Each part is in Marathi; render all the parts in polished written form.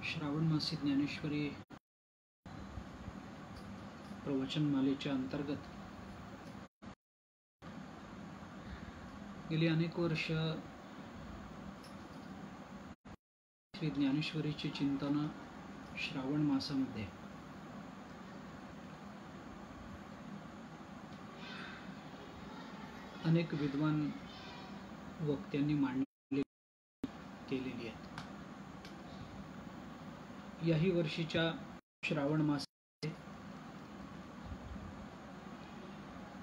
श्रावण मासी ज्ञानेश्वरी प्रवचनमालेच्या अंतर्गत गेली अनेक वर्ष श्री ज्ञानेश्वरीचे चिंतन श्रावण मासामध्ये अनेक विद्वान वक्त्यांनी मांडणी केलेली आहे. याही वर्षीच्या श्रावण मासामध्ये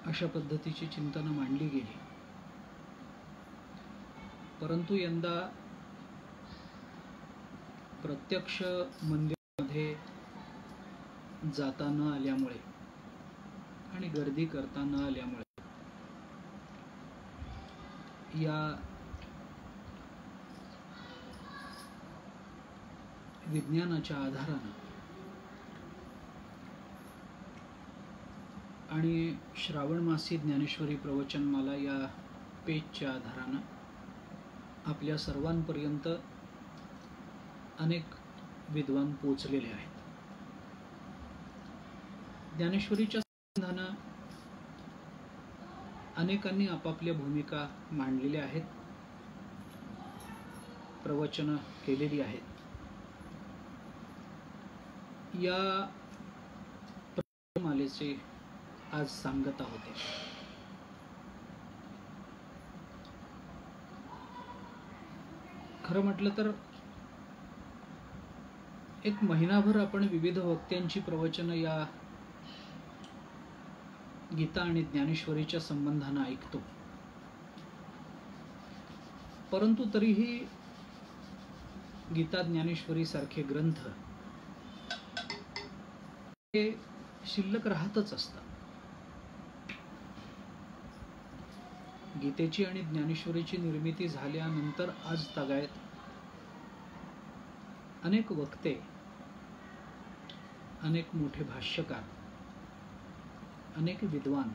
अशा पद्धतीची चिंतन मांडली गेली, परंतु यंदा प्रत्यक्ष मंदिरामध्ये जाता न आल्यामुळे आणि गर्दी करता न आल्यामुळे या विज्ञानाच्या आधारानं आणि श्रावण मासी ज्ञानेश्वरी प्रवचनमाला या पेजच्या आधारानं आपल्या सर्वांपर्यंत अनेक विद्वान पोचलेले आहेत. ज्ञानेश्वरीच्या संबंधानं अनेकांनी आपापल्या भूमिका मांडलेल्या आहेत, प्रवचन केलेली आहेत. या प्रवचनमालेचे आज सांगता होते. खरं म्हटलं तर एक महिनाभर आपण विविध वक्त्यांची प्रवचन या गीता आणि ज्ञानेश्वरीच्या संबंधानं ऐकतो, परंतु तरीही गीता ज्ञानेश्वरी सारखे ग्रंथ हे शिल्लक राहतच असतात. गीतेची आणि ज्ञानेश्वरीची निर्मिती झाल्यानंतर आज तागायत अनेक वक्ते, अनेक मोठे भाष्यकार, अनेक विद्वान,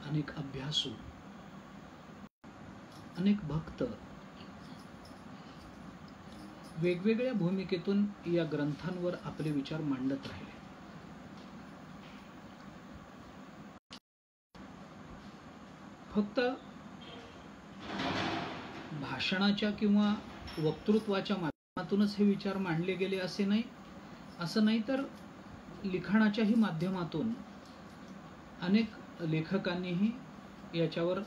अनेक अभ्यासू, अनेक भक्त वेगवेगळ्या भूमिकेतून या ग्रंथांवर आपले विचार मांडत राहिले. फक्त भाषणाच्या किंवा वक्तृत्वाच्या माध्यमातूनच हे विचार मांडले गेले असं नाही, तर लिखाणाच्याही माध्यमातून अनेक लेखकांनीही याच्यावर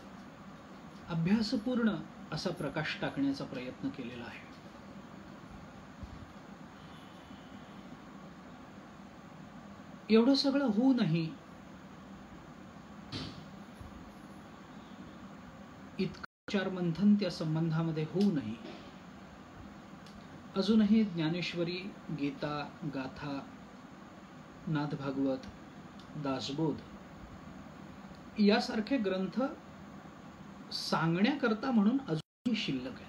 अभ्यासपूर्ण असा प्रकाश टाकण्याचा प्रयत्न केलेला आहे. एवढं सगळं होऊनही इतकं विचार मंथन त्या संबंधामध्ये होऊनही अजूनही ज्ञानेश्वरी, गीता, गाथा, नाथभागवत, दासबोध यासारखे ग्रंथ सांगण्याकरता म्हणून अजूनही शिल्लक आहेत.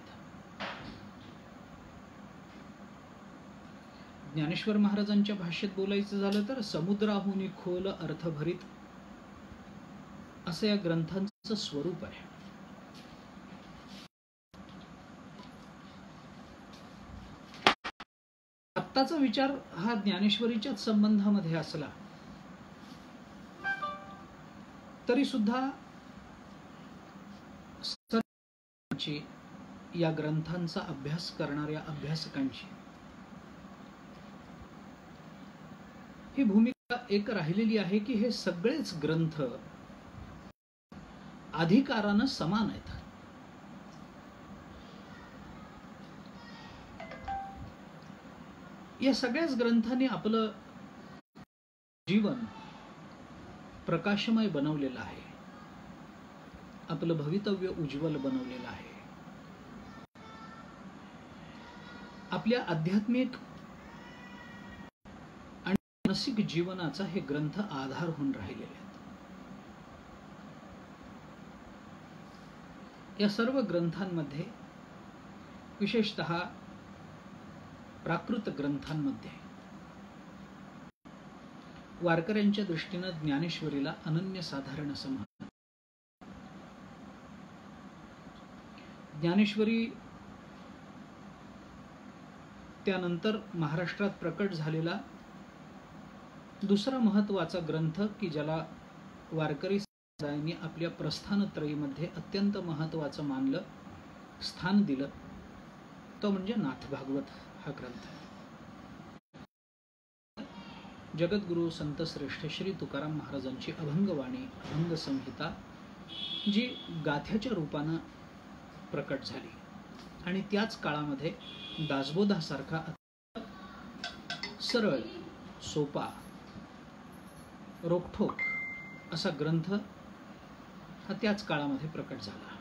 ज्ञानेश्वर महाराजांच्या भाषेत बोलायचं झालं तर समुद्राहून खोल अर्थभरीत असं या ग्रंथांचं स्वरूप आहे. आत्ताचा विचार हा ज्ञानेश्वरीच्याच संबंधामध्ये असला तरी सुद्धा या ग्रंथांचा अभ्यास करणाऱ्या अभ्यासकांची ही भूमिका एक राहिलेली आहे की हे सगळेच ग्रंथ अधिकारानं समान आहेत. या सगळ्याच ग्रंथांनी आपलं जीवन प्रकाशमय बनवलेलं आहे, आपलं भवितव्य उज्ज्वल बनवलेलं आहे. आपल्या आध्यात्मिक आणि मानसिक जीवनाचा हे ग्रंथ आधार होऊन राहिलेले आहेत. या सर्व ग्रंथांमध्ये, विशेषतः प्राकृत ग्रंथांमध्ये, वारकऱ्यांच्या दृष्टीनं ज्ञानेश्वरीला अनन्यसाधारण असं म्हणतात. ज्ञानेश्वरी त्यानंतर महाराष्ट्रात प्रकट झालेला दुसरा महत्त्वाचा ग्रंथ की ज्याला वारकरी संप्रदायाने आपल्या प्रस्थानत्रयीमध्ये अत्यंत महत्त्वाचं मानलं, स्थान दिलं, तो म्हणजे नाथभागवत हा ग्रंथ. जगद्गुरु संत श्रेष्ठ श्री तुकाराम महाराजांची अभंगवाणी, अभंग संहिता जी गाथ्याच्या रूपानं प्रकट झाली आणि त्याच काळामध्ये दासबोधासारखा सरळ, सोपा, रोखठोक असा ग्रंथ हा त्याच काळामध्ये प्रकट झाला.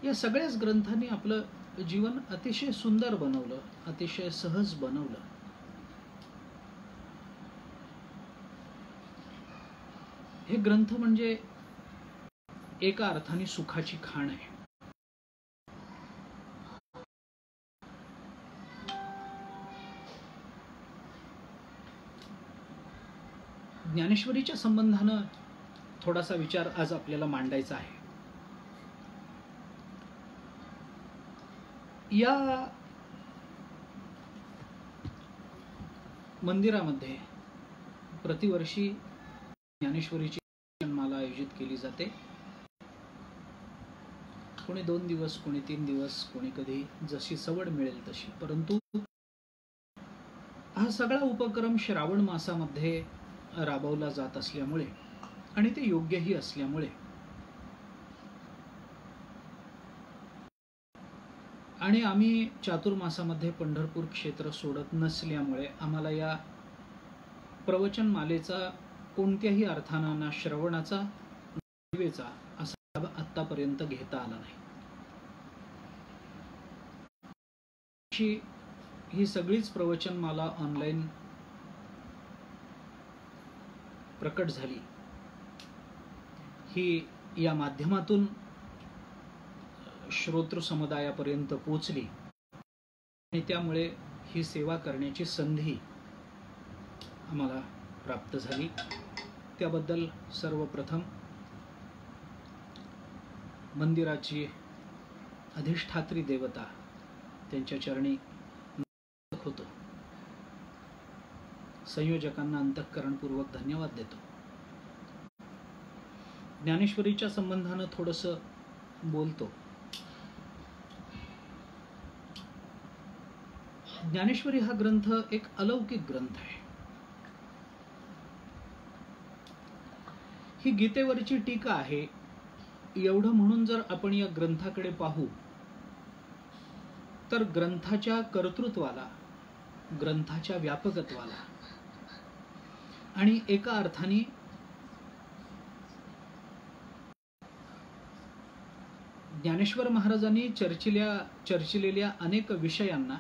या सगळ्याच ग्रंथांनी आपलं जीवन अतिशय सुंदर बनवलं, अतिशय सहज बनवलं. हे ग्रंथ म्हणजे एका अर्थाने सुखाची खाण आहे. ज्ञानेश्वरीच्या संबंधानं थोडासा विचार आज आपल्याला मांडायचा आहे. या मंदिरामध्ये प्रतिवर्षी ज्ञानेश्वरीची माला आयोजित केली जाते. कोणी 2 दिवस, कोणी 3 दिवस, कोणी कधी जशी सवड मिळेल तशी. परंतु हा सगळा उपक्रम श्रावण मासामध्ये राबवला जात असल्यामुळे आणि ते योग्यही असल्यामुळे आणि आम्ही चातुर्मासामध्ये पंढरपूर क्षेत्र सोडत नसल्यामुळे आम्हाला या प्रवचन मालेचा कोणत्याही अर्थानं ना श्रवणाचा ना असा लाभ आतापर्यंत घेता आला नाही. ही सगळीच प्रवचनमाला ऑनलाईन प्रकट झाली. ही या माध्यमातून श्रोतृ समुदायापर्यंत पोचली आणि त्यामुळे ही सेवा करण्याची संधी आम्हाला प्राप्त झाली. त्याबद्दल सर्वप्रथम मंदिराची अधिष्ठात्री देवता त्यांच्या चरणी होतो. संयोजकांना अंतःकरणपूर्वक धन्यवाद देतो. ज्ञानेश्वरीच्या संबंधानं थोडंसं बोलतो. ज्ञानेश्वरी हा ग्रंथ एक अलौकिक ग्रंथ आहे. ही गीतेवरची टीका आहे एवढं म्हणून जर आपण या ग्रंथाकडे पाहू तर ग्रंथाच्या कर्तृत्वाला, ग्रंथाच्या व्यापकत्वाला आणि एका अर्थाने ज्ञानेश्वर महाराजांनी चर्चिलेल्या अनेक विषयांना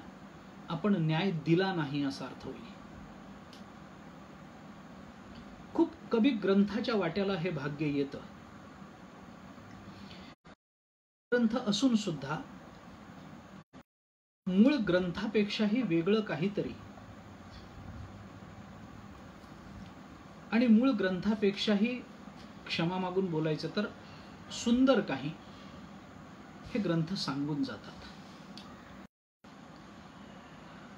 आपण न्याय दिला नाही असा अर्थ होईल. खूप कमी ग्रंथाच्या वाट्याला हे भाग्य येतं. ग्रंथ असून सुद्धा मूळ ग्रंथापेक्षाही वेगळं काहीतरी आणि मूळ ग्रंथापेक्षाही, क्षमा मागून बोलायचं तर, सुंदर काही हे ग्रंथ सांगून जातात.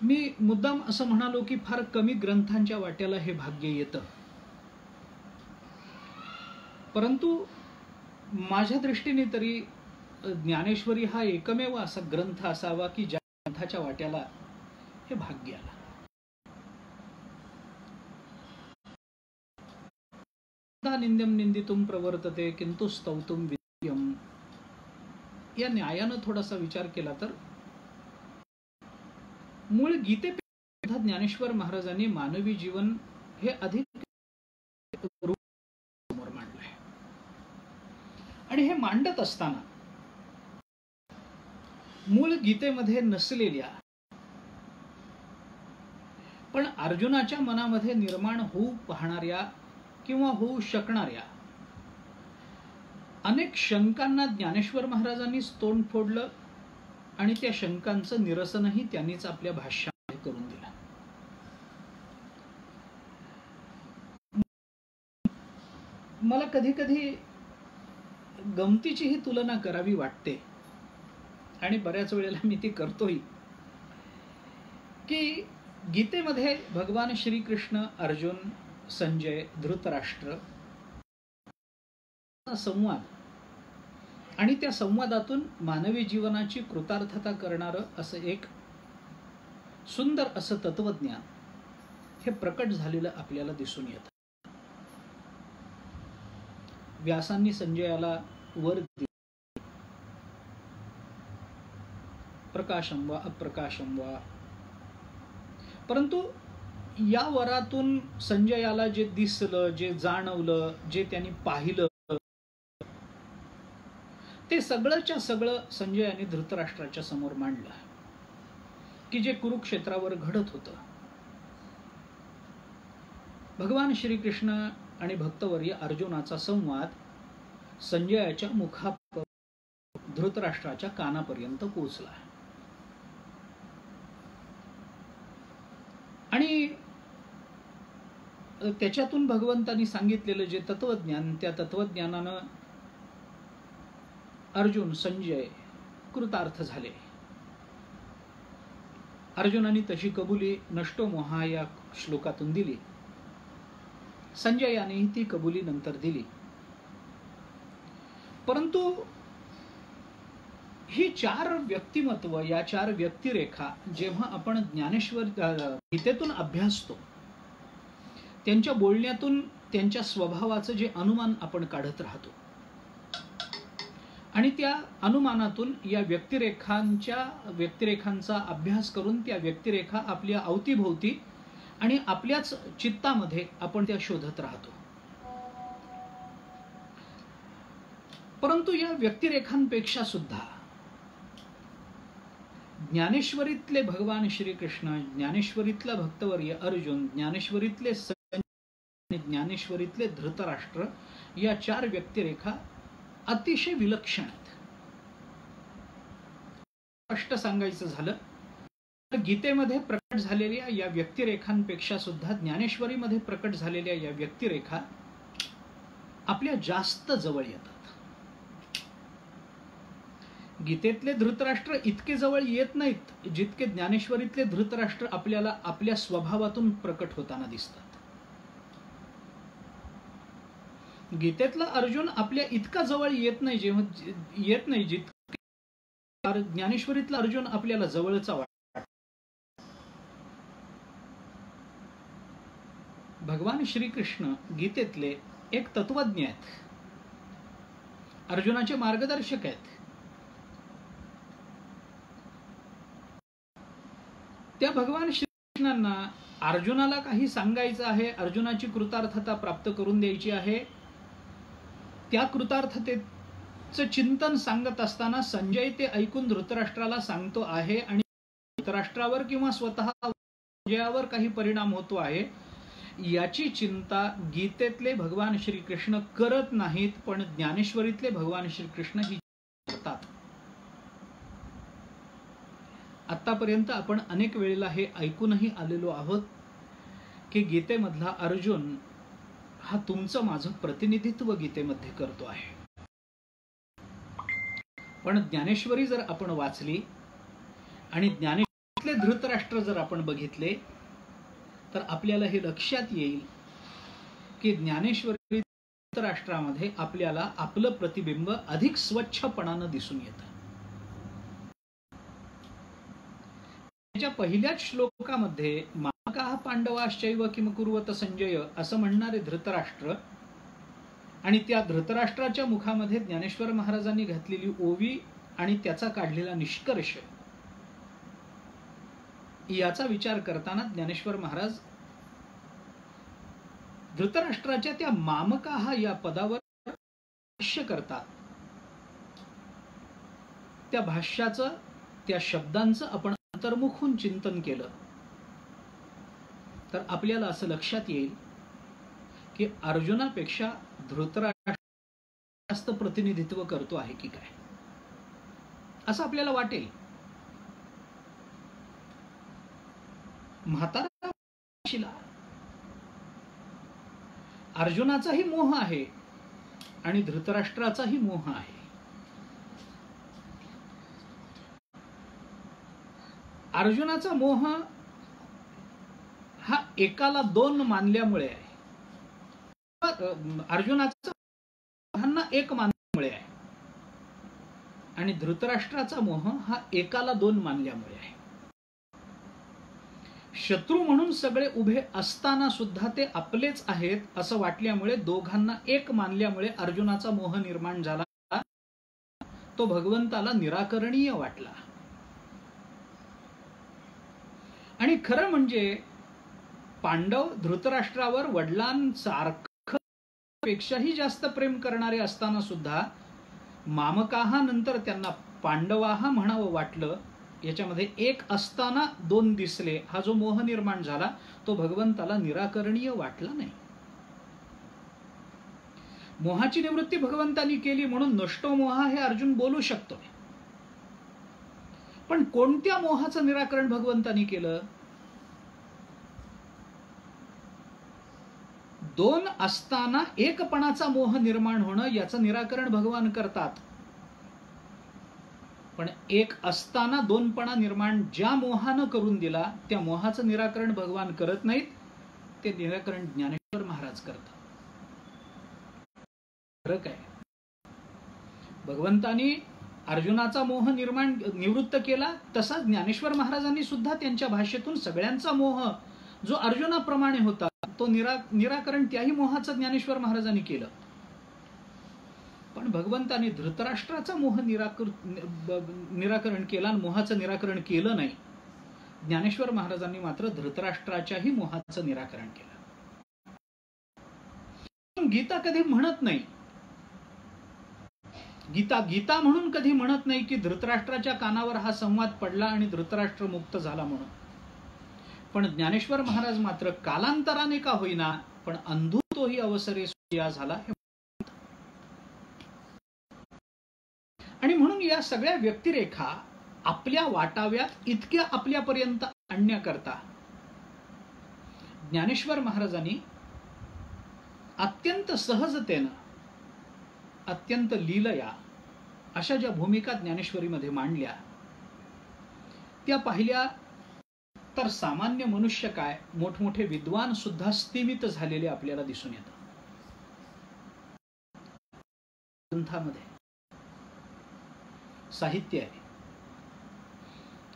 मी मुद्दाम असं म्हणालो की फार कमी ग्रंथांच्या वाट्याला हे भाग्य येतं. परंतु माझ्या दृष्टीने तरी ज्ञानेश्वरी हा एकमेव असा ग्रंथ असावा की ज्या ग्रंथाच्या वाट्याला हे भाग्य आलं. निंद्यम निंदितुम प्रवर्तते किंतु स्तौतुम विद्यम या न्यायानं थोडासा विचार केला तर मूळ गीतेपेक्षा ज्ञानेश्वर महाराजांनी मानवी जीवन हे अधिक समोर मांडलंय. आणि हे मांडत असताना मूळ गीतेमध्ये नसलेल्या पण अर्जुनाच्या मनामध्ये निर्माण होऊ पाहणाऱ्या किंवा होऊ शकणाऱ्या अनेक शंकांना ज्ञानेश्वर महाराजांनी तोंड फोडलं आणि त्या शंकांचं निरसनही त्यांनीच आपल्या भाष्यामध्ये करून दिलं. मला कधी कधी गमतीची ही तुलना करावी वाटते आणि बऱ्याच वेळेला मी ती करतोही. की गीतेमध्ये भगवान श्रीकृष्ण, अर्जुन, संजय, धृतराष्ट्र संवाद आणि त्या संवादातून मानवी जीवनाची कृतार्थता करणारं असं एक सुंदर असं तत्वज्ञान हे प्रकट झालेलं आपल्याला दिसून येतं. व्यासांनी संजयाला वर दिले, प्रकाशम वा अप्रकाशम वा, परंतु या वरातून संजयाला जे दिसलं, जे जाणवलं, जे त्यांनी पाहिलं, ते सगळंच्या सगळं संजयाने धृतराष्ट्राच्या समोर मांडलं की जे कुरुक्षेत्रावर घडत होतं. भगवान श्रीकृष्ण आणि भक्तवर्य अर्जुनाचा संवाद संजयाच्या मुखापर्यंत, धृतराष्ट्राच्या कानापर्यंत पोहोचला. आणि त्याच्यातून भगवंतांनी सांगितलेलं जे तत्वज्ञान, त्या तत्वज्ञानानं अर्जुन, संजय कृतार्थ झाले. अर्जुनाने तशी कबुली नष्टो मोहा या श्लोकातून दिली. संजयानेही ती कबुली नंतर दिली. परंतु ही चार व्यक्तिमत्व, या चार व्यक्तिरेखा जेव्हा आपण ज्ञानेश्वर गीतेतून अभ्यासतो, त्यांच्या बोलण्यातून त्यांच्या स्वभावाचं जे अनुमान आपण काढत राहतो आणि त्या अनुमानातून या व्यक्तिरेखांचा अभ्यास करून त्या व्यक्तिरेखा आपल्या अवतीभोवती आणि आपल्याच चित्तामध्ये आपण त्या शोधत राहतो. परंतु या व्यक्तिरेखांपेक्षा सुद्धा ज्ञानेश्वरीतले भगवान श्रीकृष्ण, ज्ञानेश्वरीतला भक्तवर्य अर्जुन, ज्ञानेश्वरीतले संजय, ज्ञानेश्वरीतले धृतराष्ट्र, या चार व्यक्तिरेखा अतिशय विलक्षण आहेत. स्पष्ट सांगायचं झालं तर गीतेमध्ये प्रकट झालेल्या या व्यक्तिरेखांपेक्षा सुद्धा ज्ञानेश्वरीमध्ये प्रकट झालेल्या या व्यक्तिरेखा आपल्या जास्त जवळ येतात. गीतेतले धृतराष्ट्र इतके जवळ येत नाहीत जितके ज्ञानेश्वरीतले धृतराष्ट्र आपल्याला आपल्या स्वभावातून प्रकट होताना दिसतात. गीतेतला अर्जुन आपल्या इतका जवळ येत नाही जितका ज्ञानेश्वरीतला अर्जुन आपल्याला जवळचा वाटतो. भगवान श्रीकृष्ण गीतेतले एक तत्वज्ञ आहेत, अर्जुनाचे मार्गदर्शक आहेत. त्या भगवान श्रीकृष्णांना अर्जुनाला काही सांगायचं आहे, अर्जुनाची कृतार्थता प्राप्त करून द्यायची आहे. त्या कृतार्थतेचं चिंतन सांगत असताना संजय ते ऐकून धृतराष्ट्राला सांगतो आहे आणि धृतराष्ट्रावर किंवा स्वतः संजयावर काही परिणाम होतो आहे याची चिंता गीतेतले भगवान श्रीकृष्ण करत नाहीत, पण ज्ञानेश्वरीतले भगवान श्रीकृष्ण ही करतात. आतापर्यंत आपण अनेक वेळेला हे ऐकूनही आलेलो आहोत की गीतेमधला अर्जुन हा तुमचं माझं प्रतिनिधित्व गीतेमध्ये करतो आहे. पण ज्ञानेश्वरी जर आपण वाचली आणि ज्ञानेश्वरीतले धृतराष्ट्र जर आपण बघितले तर आपल्याला हे लक्षात येईल की ज्ञानेश्वरी धृतराष्ट्रामध्ये आपल्याला आपलं प्रतिबिंब अधिक स्वच्छपणानं दिसून येतं. त्याच्या पहिल्याच श्लोकामध्ये मामकाः पांडवाश्चैव किम कुर्वत संजय असं म्हणणारे धृतराष्ट्र आणि त्या धृतराष्ट्राच्या मुखामध्ये ज्ञानेश्वर महाराजांनी घातलेली ओवी आणि त्याचा काढलेला निष्कर्ष याचा विचार करताना ज्ञानेश्वर महाराज धृतराष्ट्राच्या त्या मामकाः या पदावर भाष्य करतात. त्या भाष्याचं, त्या शब्दांचं आपण अंतर्मुखून चिंतन केलं तर आपल्याला असं लक्षात येईल की अर्जुनापेक्षा धृतराष्ट्र जास्त प्रतिनिधित्व करतो आहे की काय, असं आपल्याला वाटेल. म्हातारा अर्जुनाचाही मोह आहे आणि धृतराष्ट्राचाही मोह आहे. अर्जुनाचा मोह एकाला दोन मानल्यामुळे आहे, अर्जुनाचा दोघांना एक मानल्यामुळे आहे, आणि धृतराष्ट्राचा मोह हा एकाला दोन मानल्यामुळे आहे. शत्रू म्हणून सगळे उभे असताना सुद्धा ते आपलेच आहेत असं वाटल्यामुळे, दोघांना एक मानल्यामुळे अर्जुनाचा मोह निर्माण झाला. तो भगवंताला निराकरणीय वाटला. आणि खरं म्हणजे पांडव धृतराष्ट्रावर वडिलांसारखं पेक्षाही जास्त प्रेम करणारे असताना सुद्धा मामकाहा नंतर त्यांना पांडवाहा म्हणावं वाटलं. याच्यामध्ये एक असताना दोन दिसले, हा जो मोह निर्माण झाला तो भगवंताला निराकरणीय वाटला नाही. मोहाची निवृत्ती भगवंतानी केली म्हणून नष्टो मोहा हे अर्जुन बोलू शकतो. पण कोणत्या मोहाचं निराकरण भगवंतानी केलं? दोन असताना एकपणाचा मोह निर्माण होणं याचं निराकरण भगवान करतात. पण एक असताना दोनपणा निर्माण ज्या मोहानं करून दिला त्या मोहाचं निराकरण भगवान करत नाहीत. ते निराकरण ज्ञानेश्वर महाराज करतात. फरक आहे. भगवंतानी अर्जुनाचा मोह निवृत्त केला, तसा ज्ञानेश्वर महाराजांनी सुद्धा त्यांच्या भाषेतून सगळ्यांचा मोह जो अर्जुनाप्रमाणे होता तो निराकरण त्याही मोहाचं ज्ञानेश्वर महाराजांनी केलं. पण भगवंतानी धृतराष्ट्राचा मोह निराकरण केला आणि मोहाचं निराकरण केलं नाही. ज्ञानेश्वर महाराजांनी मात्र धृतराष्ट्राच्याही मोहाचं निराकरण केलं. गीता कधी म्हणत नाही, गीता म्हणून कधी म्हणत नाही की धृतराष्ट्राच्या कानावर हा संवाद पडला आणि धृतराष्ट्र मुक्त झाला म्हणून. पण ज्ञानेश्वर महाराज मात्र कालांतराने का होईना पण अंधू तोही अवसरे सुया झाला हे. आणि म्हणून या सगळ्या व्यक्तिरेखा आपल्या वाटाव्यात इतक्या आपल्यापर्यंत आणण्याकरता ज्ञानेश्वर महाराजांनी अत्यंत सहजतेनं, अत्यंत लीलया अशा ज्या भूमिका ज्ञानेश्वरीमध्ये मांडल्या त्या पाहिल्या तर सामान्य मनुष्य काय, मोठमोठे विद्वान सुद्धा स्तिमित झालेले आपल्याला दिसून येतात. ग्रंथामध्ये साहित्य आहे,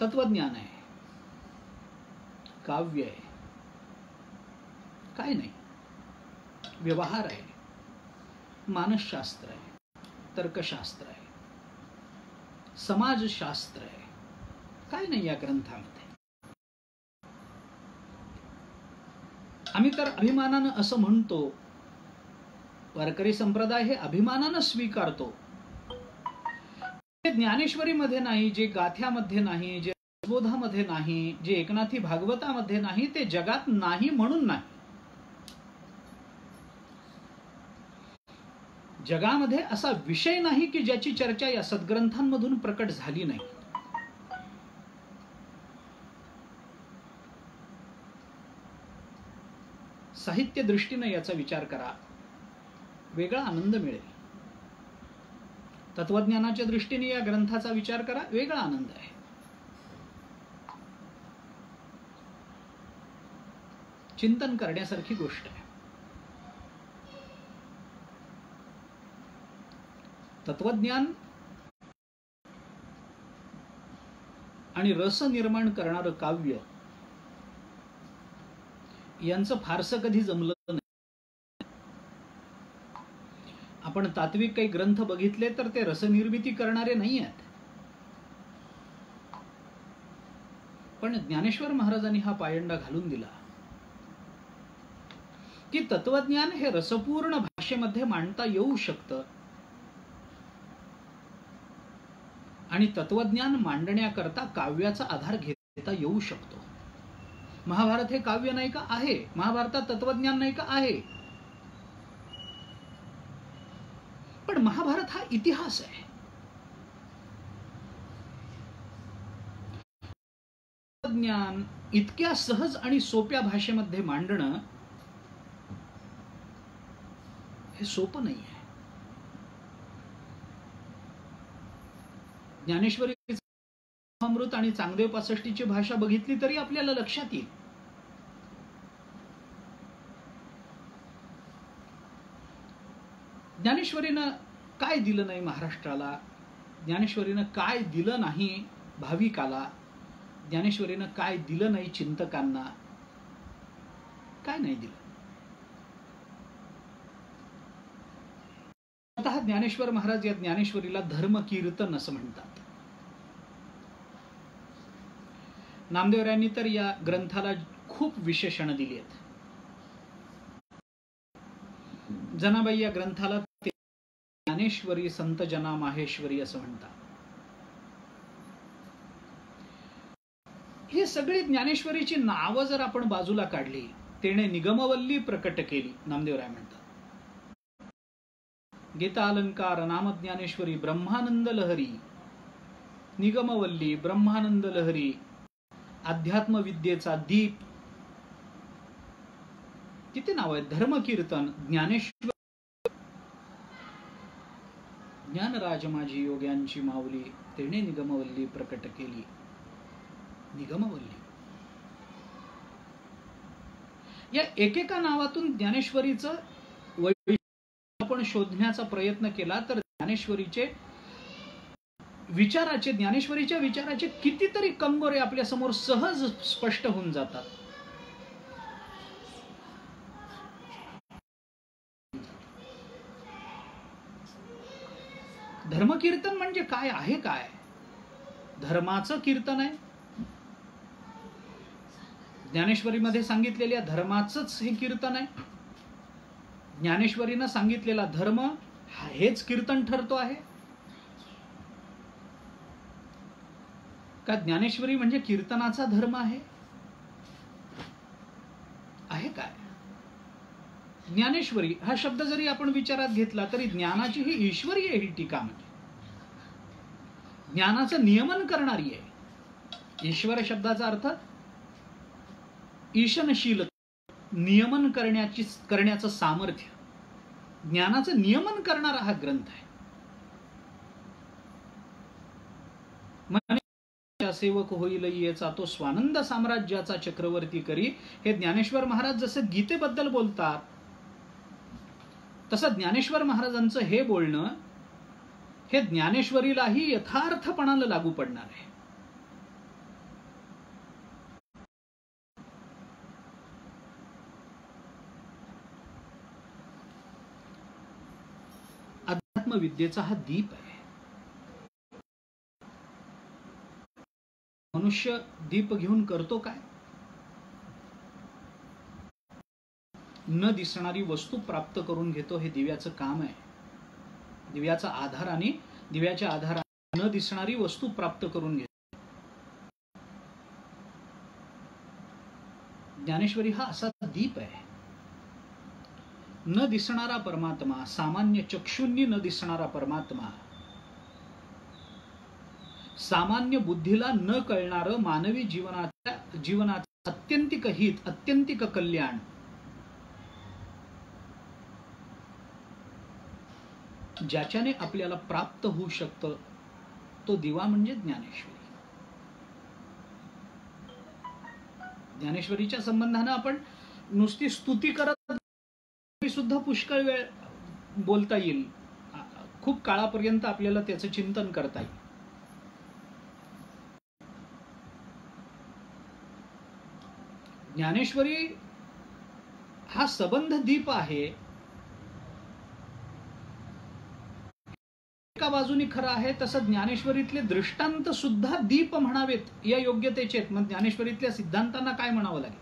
तत्वज्ञान आहे, काव्य आहे, काय नाही, व्यवहार आहे, मानसशास्त्र आहे, तर्कशास्त्र आहे, समाजशास्त्र आहे, काय नाही या ग्रंथामध्ये. आम्ही तर अभिमानानं असं म्हणतो, वारकरी संप्रदाय हे अभिमानानं स्वीकारतो, जे ज्ञानेश्वरीमध्ये नाही, जे गाथ्यामध्ये नाही, जे बोधामध्ये नाही, जे एकनाथी भागवतामध्ये नाही, ते जगात नाही म्हणून नाही. जगामध्ये असा विषय नाही की ज्याची चर्चा या सद्ग्रंथांमधून प्रकट झाली नाही. साहित्य दृष्टीने याचा विचार करा, वेगळा आनंद मिळेल. तत्वज्ञानाच्या दृष्टीने या ग्रंथाचा विचार करा, वेगळा आनंद आहे. चिंतन करण्यासारखी गोष्ट आहे. तत्वज्ञान आणि रस निर्माण करणारं काव्य यांचं फारसं कधी जमलं नाही. आपण तात्विक काही ग्रंथ बघितले तर ते रसनिर्मिती करणारे नाही आहेत. पण ज्ञानेश्वर महाराजांनी हा पायंडा घालून दिला की तत्वज्ञान हे रसपूर्ण भाषेमध्ये मांडता येऊ शकतं आणि तत्वज्ञान मांडण्याकरता काव्याचा आधार घेता येऊ शकतो. महाभारत हे काव्य नाही का? आहे. महाभारतात तत्वज्ञान नाही का? आहे. पण महाभारत हा इतिहास आहे. तत्वज्ञान इतक्या सहज आणि सोप्या भाषेमध्ये मांडणं हे सोपं नाही आहे. ज्ञानेश्वरी अमृत आणि चांगदेव 65ची भाषा बघितली तरी आपल्याला लक्षात येईल ज्ञानेश्वरीनं काय दिलं नाही महाराष्ट्राला, ज्ञानेश्वरीनं काय दिलं नाही भाविकाला, ज्ञानेश्वरीनं काय दिलं नाही चिंतकांना, काय नाही दिलं. स्वतः ज्ञानेश्वर महाराज या ज्ञानेश्वरीला धर्मकीर्तन असं म्हणतात. नामदेवरायांनी तर या ग्रंथाला खूप विशेषणं दिली आहेत. जनाबाई या ग्रंथाला ज्ञानेश्वरी संत जना माहेश्वरी असं म्हणतात. ही सगळी ज्ञानेश्वरीची नावं जर आपण बाजूला काढली, तेणे निगमवल्ली प्रकट केली, नामदेवराय म्हणतात. गीता अलंकार, नामज्ञानेश्वरी, ब्रह्मानंद लहरी, निगमवल्ली, ब्रह्मानंद लहरी, अध्यात्म विद्येचा दीप, किती नाव आहेत. धर्मकीर्तन, ज्ञानेश्वर, ज्ञानराज माझी योग्यांची माऊली, तेणे निगमवल्ली प्रकट केली. निगमवल्ली या एकेका नावातून ज्ञानेश्वरीचं वैशिष्ट्य आपण शोधण्याचा प्रयत्न केला तर ज्ञानेश्वरीच्या विचाराचे कितीतरी कंगोरे आपल्या समोर सहज स्पष्ट होऊन जातात. धर्मकीर्तन म्हणजे काय आहे? काय धर्माचं कीर्तन आहे. ज्ञानेश्वरीमध्ये सांगितलेल्या धर्माचंच हे कीर्तन आहे. ज्ञानेश्वरीनं सांगितलेला धर्म हेच कीर्तन ठरतो आहे का? ज्ञानेश्वरी म्हणजे कीर्तनाचा धर्म आहे काय? ज्ञानेश्वरी हा शब्द जरी आपण विचारात घेतला तरी ज्ञानाची ही ईश्वरी आहे ही टीका. म्हणजे ज्ञानाचं नियमन करणारी आहे. ईश्वर शब्दाचा अर्थ ईशनशील, नियमन करण्याचं सामर्थ्य, ज्ञानाचं नियमन करणारा हा ग्रंथ आहे. सेवक होईल येचा तो स्वानंद साम्राज्याचा चक्रवर्ती करी, हे ज्ञानेश्वर महाराज जसं गीतेबद्दल बोलतात तसं ज्ञानेश्वर महाराजांचं हे बोलणं हे ज्ञानेश्वरीलाही यथार्थपणानं लागू पडणार आहे. अध्यात्म विद्येचा हा दीप आहे. मनुष्य दीप घेऊन करतो काय? न दिसणारी वस्तू प्राप्त करून घेतो. हे दिव्याचं काम आहे. दिव्याच्या आधाराने न दिसणारी वस्तू प्राप्त करून घेतो. ज्ञानेश्वरी हा असा दीप आहे. न दिसणारा परमात्मा, सामान्य चक्षुंनी न दिसणारा परमात्मा, सामान्य बुद्धीला न कळणारं मानवी जीवनाचं अत्यंतिक हित, अत्यंतिक कल्याण, ज्याच्याने आपल्याला प्राप्त होऊ शकतं तो दिवा म्हणजे ज्ञानेश्वरी. ज्ञानेश्वरीच्या संबंधानं आपण नुसती स्तुती करत सुद्धा पुष्कळ वेळ बोलता येईल. खूप काळापर्यंत आपल्याला त्याचं चिंतन करता येईल. ज्ञानेश्वरी हा सबंध दीप आहे. एका बाजूनी खरं आहे तसं ज्ञानेश्वरीतले दृष्टांत सुद्धा दीप म्हणावेत या योग्यतेचे आहेत. मग ज्ञानेश्वरीतल्या सिद्धांतांना काय म्हणावं लागेल?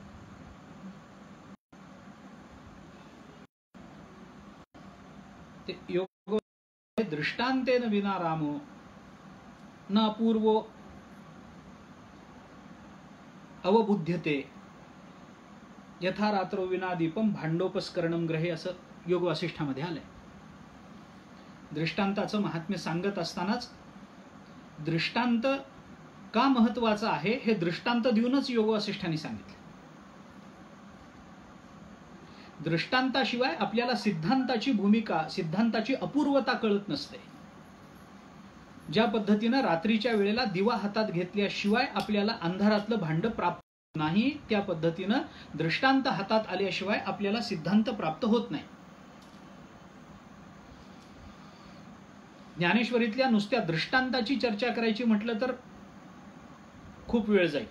ते योग दृष्टांतेन विना रामो न अपूर्वो अवबुध्यते यथा रात्रो विना दीपम भांडोपस्करणम ग्रहे, असं योग वासिष्ठामध्ये आलंय. दृष्टांताचं महात्म्य सांगत असतानाच दृष्टांत का महत्वाचा आहे हे दृष्टांत देऊनच योग वासिष्ठांनी सांगितलं. दृष्टांताशिवाय आपल्याला सिद्धांताची भूमिका, सिद्धांताची अपूर्वता कळत नसते. ज्या पद्धतीनं रात्रीच्या वेळेला दिवा हातात घेतल्याशिवाय आपल्याला अंधारातलं भांड प्राप्त नाही, त्या पद्धतीनं दृष्टांत हातात आल्याशिवाय आपल्याला सिद्धांत प्राप्त होत नाही. ज्ञानेश्वरीतल्या नुसत्या दृष्टांताची चर्चा करायची म्हटलं तर खूप वेळ जाईल.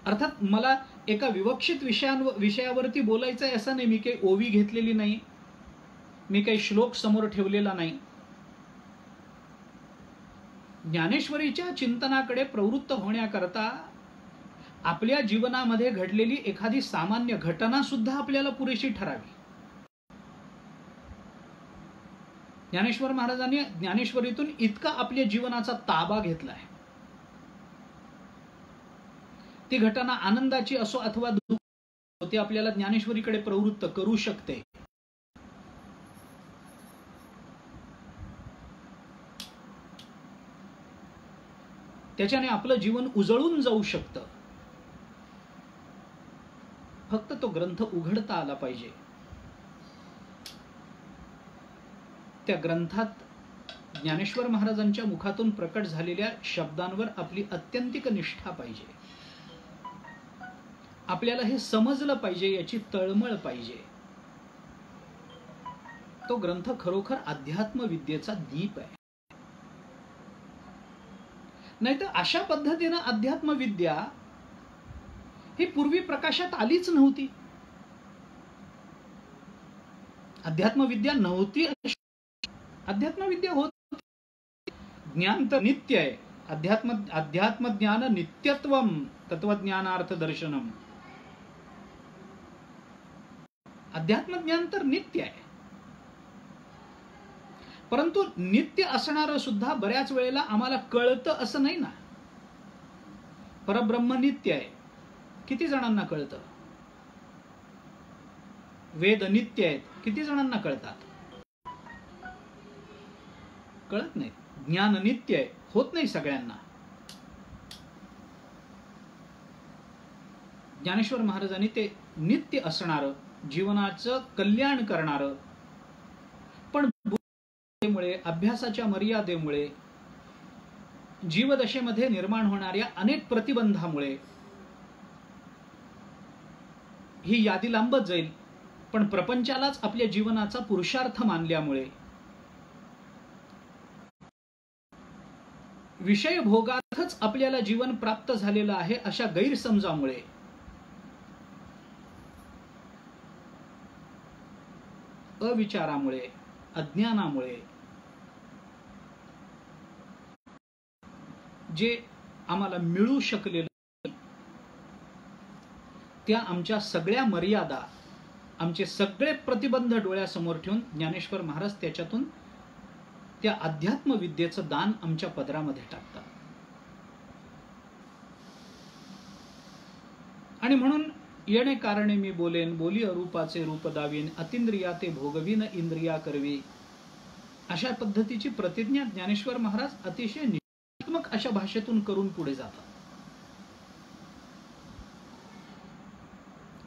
अर्थात मला एका विवक्षित विषयावरती बोलायचं आहे असं नाही. मी काही ओवी घेतलेली नाही, मी काही श्लोक समोर ठेवलेला नाही. ज्ञानेश्वरीच्या चिंतनाकडे प्रवृत्त होण्याकरता आपल्या जीवनामध्ये घडलेली एखादी सामान्य घटना सुद्धा आपल्याला पुरेशी ठरावी. ज्ञानेश्वर महाराजांनी ज्ञानेश्वरीतून इतका आपल्या जीवनाचा ताबा घेतलाय. ती घटना आनंदाची असो अथवा दुःख, ती आपल्याला ज्ञानेश्वरीकडे प्रवृत्त करू शकते. त्याच्याने आपलं जीवन उजळून जाऊ शकतं. फक्त तो ग्रंथ उघडता आला पाहिजे. त्या ग्रंथात ज्ञानेश्वर महाराजांच्या मुखातून प्रकट झालेल्या शब्दांवर आपली अत्यंतिक निष्ठा पाहिजे. आपल्याला हे समजलं पाहिजे, याची तळमळ पाहिजे. तो ग्रंथ खरोखर अध्यात्म विद्येचा दीप आहे. नाहीतर अशा पद्धतीनं अध्यात्म विद्या ही पूर्वी प्रकाशात आलीच नव्हती. अध्यात्म विद्या नव्हती, अध्यात्म विद्या होत. ज्ञान तर नित्य आहे. अध्यात्म ज्ञान नित्यत्वम तत्वज्ञानार्थ दर्शनम. अध्यात्म ज्ञान तर नित्य आहे, परंतु नित्य असणारं सुद्धा बऱ्याच वेळेला आम्हाला कळतं असं नाही ना. परब्रह्म नित्य आहे, किती जणांना कळतं? वेद नित्य आहेत, किती जणांना कळतात? कळत नाही. ज्ञान नित्य आहे, होत नाही सगळ्यांना. ज्ञानेश्वर महाराजांनी ते नित्य असणारं, जीवनाचं कल्याण करणारं, पण मुळे अभ्यासाच्या मर्यादेमुळे, जीवदशेमध्ये निर्माण होणाऱ्या अनेक प्रतिबंधामुळे ही यादी लांबत जाईल. पण प्रपंचालाच आपल्या जीवनाचा पुरुषार्थ मानल्यामुळे, विषय भोगातच आपल्याला जीवन प्राप्त झालेलं आहे अशा गैरसमजामुळे, अविचारामुळे, अज्ञानामुळे जे आम्हाला मिळू शकलेलं, त्या आमच्या सगळ्या मर्यादा, आमचे सगळे प्रतिबंध डोळ्यासमोर ठेवून ज्ञानेश्वर महाराज त्याच्यातून त्या अध्यात्म विद्येचं दान आमच्या पदरामध्ये टाकतात. आणि म्हणून येणे कारणे मी बोलेन, बोली अरूपाचे रूप दावीन, अतिंद्रिया ते भोगवीन इंद्रिया करवी. अशा पद्धतीची प्रतिज्ञा ज्ञानेश्वर महाराज अतिशय निष्ठात्मक अशा भाषेतून करून पुढे जातात.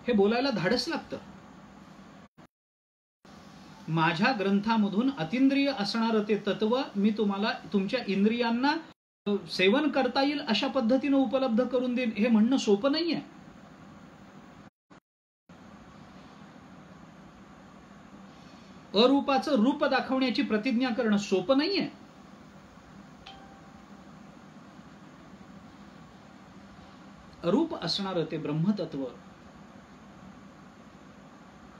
हे बोलायला धाडस लागतं. माझ्या ग्रंथामधून अतिंद्रिय असणारं ते तत्व मी तुम्हाला तुमच्या इंद्रियांना सेवन करता येईल अशा पद्धतीनं उपलब्ध करून देईन, हे म्हणणं सोपं नाहीये. अरूपाचं रूप दाखवण्याची प्रतिज्ञा करणं सोपं नाहीये. अरूप असणारं ते ब्रह्मतत्व,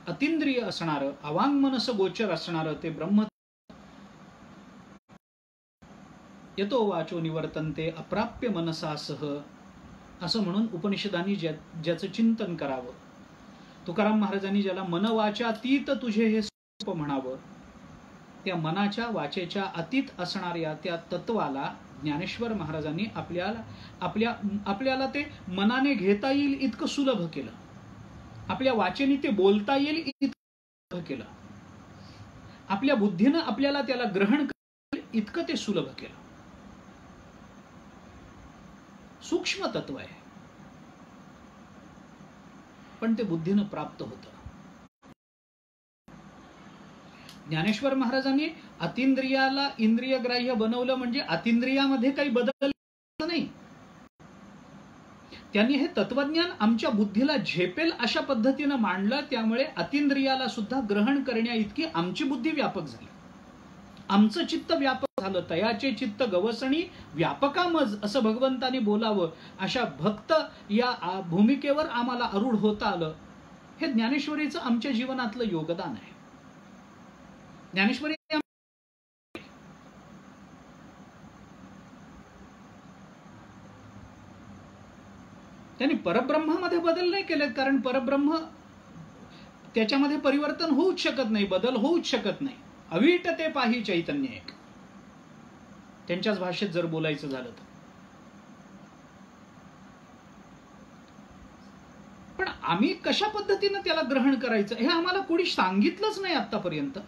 अतिंद्रिय असणारं, अवाङ्मनस गोचर असणारं ते ब्रह्म, यतो वाचो निवर्तन्ते अप्राप्य मनसासह, असं म्हणून उपनिषदांनी ज्याचं चिंतन करावं. तुकाराम महाराजांनी ज्याला मनवाचातीत तुझे हे स्वरूप म्हणावं, त्या मनाच्या वाचेच्या अतीत असणाऱ्या त्या तत्वाला ज्ञानेश्वर महाराजांनी आपल्याला ते मनाने घेता येईल इतकं सुलभ केलं. आपल्या वाचेने ते बोलता येईल इतकं केलं. आपल्या बुद्धीनं आपल्याला त्याला ग्रहण करता येईल इतकं ते सुलभ केलं. सूक्ष्म तत्व आहे, पण ते बुद्धीनं प्राप्त होतं. ज्ञानेश्वर महाराजांनी अतिंद्रियाला इंद्रियग्राह्य बनवलं म्हणजे अतिंद्रियामध्ये काही बदल नाही. त्यांनी हे तत्वज्ञान आमच्या बुद्धीला झेपेल अशा पद्धतीनं मांडलं. त्यामुळे अतिंद्रियाला सुद्धा ग्रहण करण्या इतकी आमची बुद्धी व्यापक झाली. आमचं चित्त व्यापक झालं, तयाचे चित्त गवसणी व्यापका मज असं भगवंतानी बोलावं, अशा भक्त या भूमिकेवर आम्हाला आरूढ होता आलं. हे ज्ञानेश्वरीचं आमच्या जीवनातलं योगदान आहे. ज्ञानेश्वरी त्यांनी परब्रह्मामध्ये बदल नाही केलेत, कारण परब्रह्म त्याच्यामध्ये परिवर्तन होऊच शकत नाही, बदल होऊच शकत नाही. अवीट ते पाही चैतन्य एक, त्यांच्याच भाषेत जर बोलायचं झालं तर. पण आम्ही कशा पद्धतीनं त्याला ग्रहण करायचं हे आम्हाला कोणी सांगितलंच नाही आतापर्यंत.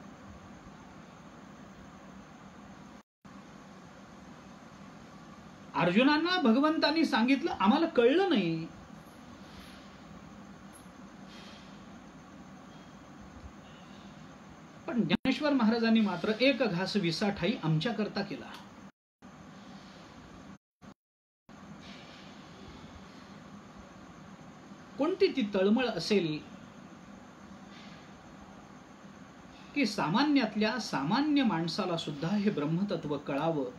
अर्जुनांना भगवंतांनी सांगितलं, आम्हाला कळलं नाही. पण ज्ञानेश्वर महाराजांनी मात्र एक घास विसा ठाई आमच्या करता केला. कोणती ती तळमळ असेल की सामान्यातल्या सामान्य माणसाला सुद्धा हे ब्रह्मतत्व कळावं,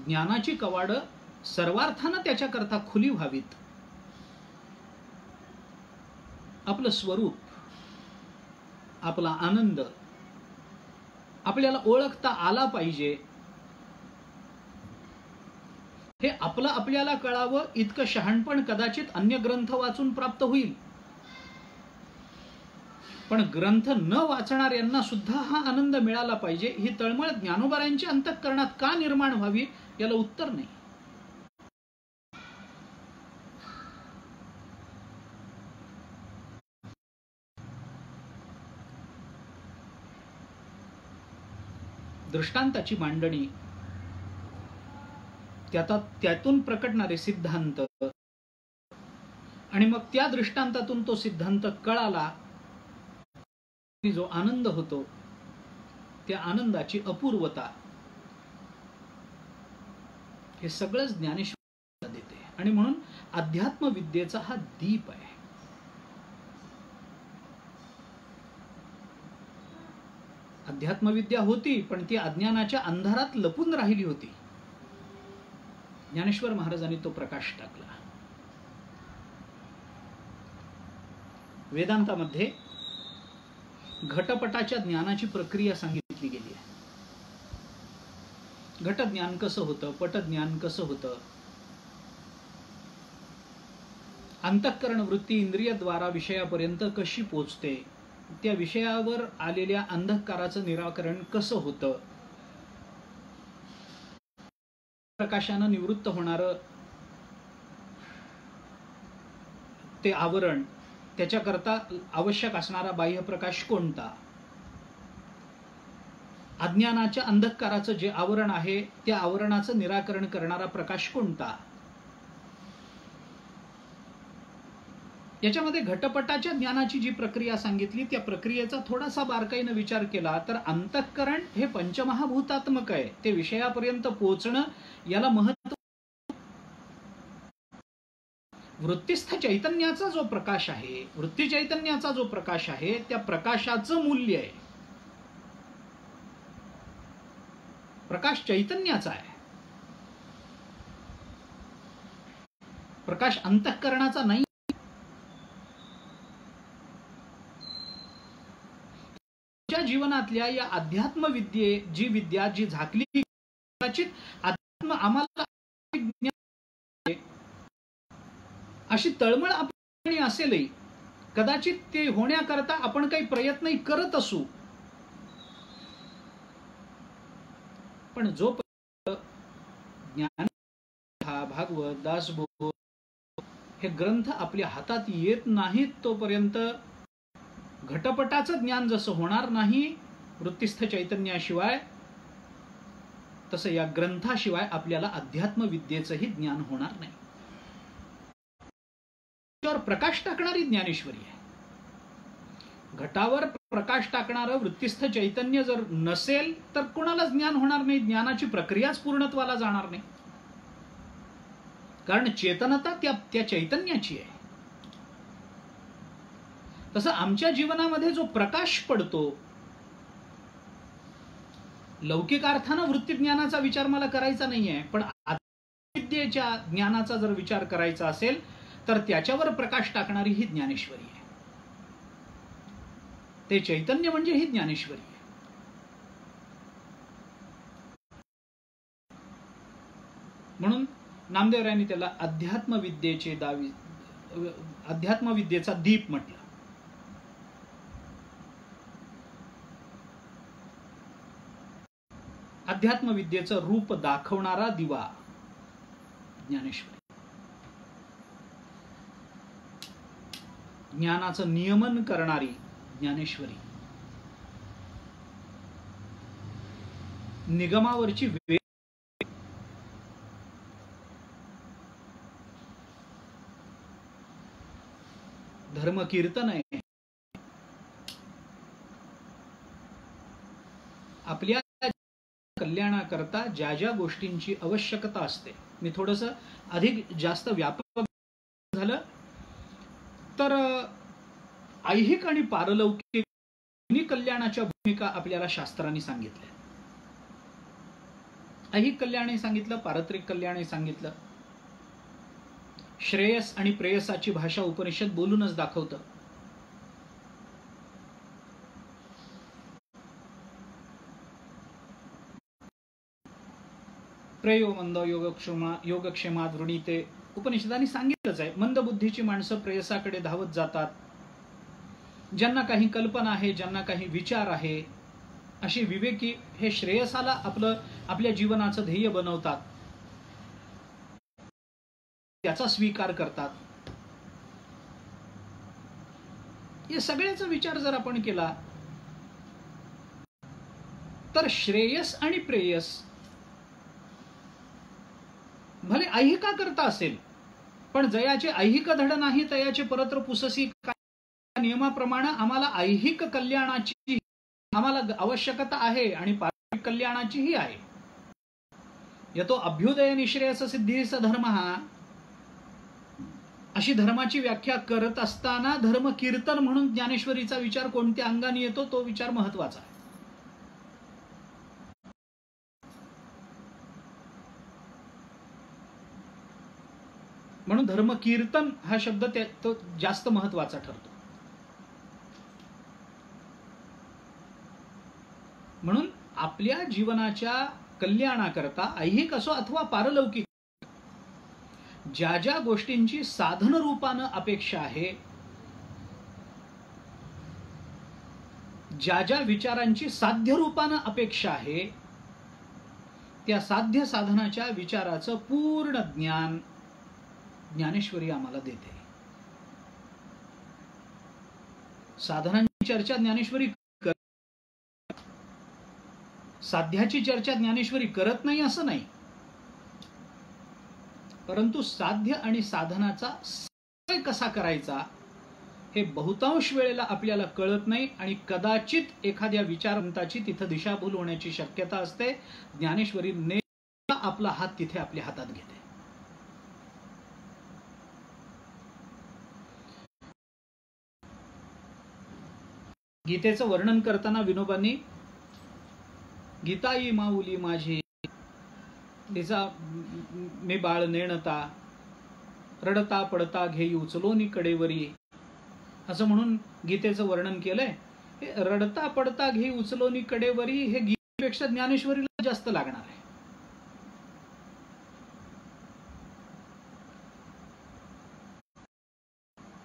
ज्ञानाची कवाडं सर्वार्थानं त्याच्याकरता खुली व्हावीत, आपलं स्वरूप, आपला आनंद आपल्याला ओळखता आला पाहिजे. हे आपलं आपल्याला कळावं इतकं शहाणपण कदाचित अन्य ग्रंथ वाचून प्राप्त होईल, पण ग्रंथ न वाचणाऱ्यांना सुद्धा हा आनंद मिळाला पाहिजे. ही तळमळ ज्ञानोबारांच्या अंतःकरणात का निर्माण व्हावी याला उत्तर नाही. दृष्टांताची मांडणी, त्यातून प्रकटणारे सिद्धांत, आणि मग त्या दृष्टांतातून तो सिद्धांत कळाला जो आनंद होतो, त्या आनंदाची अपूर्वता, हे सगळंच ज्ञानेश्वर देते. आणि म्हणून अध्यात्म विद्येचा हा दीप आहे. अध्यात्मविद्या होती पण ती अज्ञानाच्या अंधारात लपून राहिली होती. ज्ञानेश्वर महाराजांनी तो प्रकाश टाकला. वेदांतामध्ये घटपटाच्या ज्ञानाची प्रक्रिया सांगितली गेली आहे. घटज्ञान कसं होतं, पटज्ञान कसं होतं, अंतःकरण वृत्ती इंद्रियद्वारा विषयापर्यंत कशी पोचते, त्या विषयावर आलेल्या अंधकाराचं निराकरण कसं होतं, प्रकाशानं निवृत्त होणारं ते आवरण, त्याच्याकरता आवश्यक असणारा बाह्य प्रकाश कोणता, अज्ञानाच्या अंधकाराचं जे आवरण आहे त्या आवरणाचं निराकरण करणारा प्रकाश कोणता, याच्यामध्ये घटपटाच्या ज्ञानाची जी प्रक्रिया सांगितली त्या प्रक्रियेचा थोडासा बारकाईने विचार केला तर अंतःकरण हे पंचमहाभूतात्मक आहे. ते विषयापर्यंत पोहोचणं याला महत्व. वृत्तिस्थ चैतन्याचा जो प्रकाश आहे, वृत्ती चैतन्याचा जो प्रकाश आहे, त्या प्रकाशाचं मूल्य आहे. प्रकाश चैतन्याचा आहे, प्रकाश अंतःकरणाचा नाही. जीवनातल्या या अध्यात्म विद्ये, जी विद्या जी झाकली, कदाचित अध्यात्म आम्हाला अशी तळमळ आपण असेलही, कदाचित ते होण्याकरता आपण काही प्रयत्नही करत असू, पण जो ज्ञान भागवत दासबोध हे ग्रंथ आपल्या हातात येत नाहीत तोपर्यंत घटपटाचं ज्ञान जसं होणार नाही वृत्तिस्थ चैतन्याशिवाय, तसं या ग्रंथाशिवाय आपल्याला अध्यात्म विद्येचंही ज्ञान होणार नाही. त्यावर प्रकाश टाकणारी ज्ञानेश्वरी आहे. घटावर प्रकाश टाकणारं वृत्तिस्थ चैतन्य जर नसेल तर कोणाला ज्ञान होणार नाही, ज्ञानाची प्रक्रियाच पूर्णत्वाला जाणार नाही. कारण चेतनता त्या चैतन्याची आहे. तसं आमच्या जीवनामध्ये जो प्रकाश पडतो लौकिक अर्थानं वृत्तीज्ञानाचा विचार मला करायचा नाहीये, पण विद्येच्या ज्ञानाचा जर विचार करायचा असेल तर त्याच्यावर प्रकाश टाकणारी ही ज्ञानेश्वरी आहे. ते चैतन्य म्हणजे ही ज्ञानेश्वरी आहे. म्हणून नामदेवरायांनी त्याला अध्यात्मविद्येचा दीप म्हटलं. अध्यात्मविद्येचं रूप दाखवणारा दिवा ज्ञानेश्वरी. ज्ञानाचं नियमन करणारी ज्ञानेश्वरी. निगमावरची धर्मकीर्तन आहे. आपल्या कल्याणाकरता ज्या ज्या गोष्टींची आवश्यकता असते, मी थोडंसं अधिक जास्त व्यापक झालं तर ऐहिक आणि पारलौकिक कल्याणाच्या भूमिका आपल्याला शास्त्रांनी सांगितल्या. ऐहिक कल्याणही सांगितलं, पारत्रिक कल्याणही सांगितलं. श्रेयस आणि प्रेयसाची भाषा उपनिषद बोलूनच दाखवतं. प्रेयो मंद योगक्षेमात वृणीते उपनिषदांनी सांगितलंच आहे. मंद बुद्धीची माणसं प्रेयसाकडे धावत जातात. ज्यांना काही कल्पना आहे, ज्यांना काही विचार आहे, अशी विवेकी हे श्रेयसाला आपल्या जीवनाचं ध्येय बनवतात, त्याचा स्वीकार करतात. या सगळ्याचा विचार जर आपण केला तर श्रेयस आणि प्रेयस भले ऐहिका करता असेल, पण जयाचे ऐहिक धड नाही तयाचे परत्र पुससी नियमाप्रमाणे आम्हाला ऐहिक कल्याणाची आम्हाला आवश्यकता आहे आणि पारत्रिक कल्याणाचीही आहे. यतो अभ्युदय निश्रेयस सिद्धीस धर्म, अशी धर्माची व्याख्या करत असताना धर्म कीर्तन म्हणून ज्ञानेश्वरीचा विचार कोणत्या अंगाने येतो तो विचार महत्वाचा आहे. म्हणून धर्म कीर्तन हा शब्द तो जास्त महत्वाचा ठरतो. म्हणून आपल्या जीवनाच्या कल्याणाकरता ऐहिक असो अथवा पारलौकिक ज्या ज्या गोष्टींची साधन रूपानं अपेक्षा आहे, ज्या ज्या विचारांची साध्य रूपानं अपेक्षा आहे, त्या साध्य साधनाच्या विचाराचं पूर्ण ज्ञान ज्ञानेश्वरी आम्हाला देते. साधनांची चर्चा ज्ञानेश्वरी साध्याची चर्चा ज्ञानेश्वरी करत नाही असं नाही, परंतु साध्य आणि साधनाचा समन्वय कसा करायचा हे बहुतांश वेळेला आपल्याला कळत नाही आणि कदाचित एखाद्या विचारवंताची तिथं दिशाभूल होण्याची शक्यता असते. ज्ञानेश्वरी नेमका आपला हात तिथे आपल्या हातात घेते. गीतेचं वर्णन करताना विनोबांनी गीताई माऊली माझी तिचा मी बाळ नेणता रडता पडता घेई उचलोनी कडेवरी असं म्हणून गीतेचं वर्णन केलंय. हे रडता पडता घेई उचलोनी कडेवरी हे गीतेपेक्षा ज्ञानेश्वरीला जास्त लागणार आहे.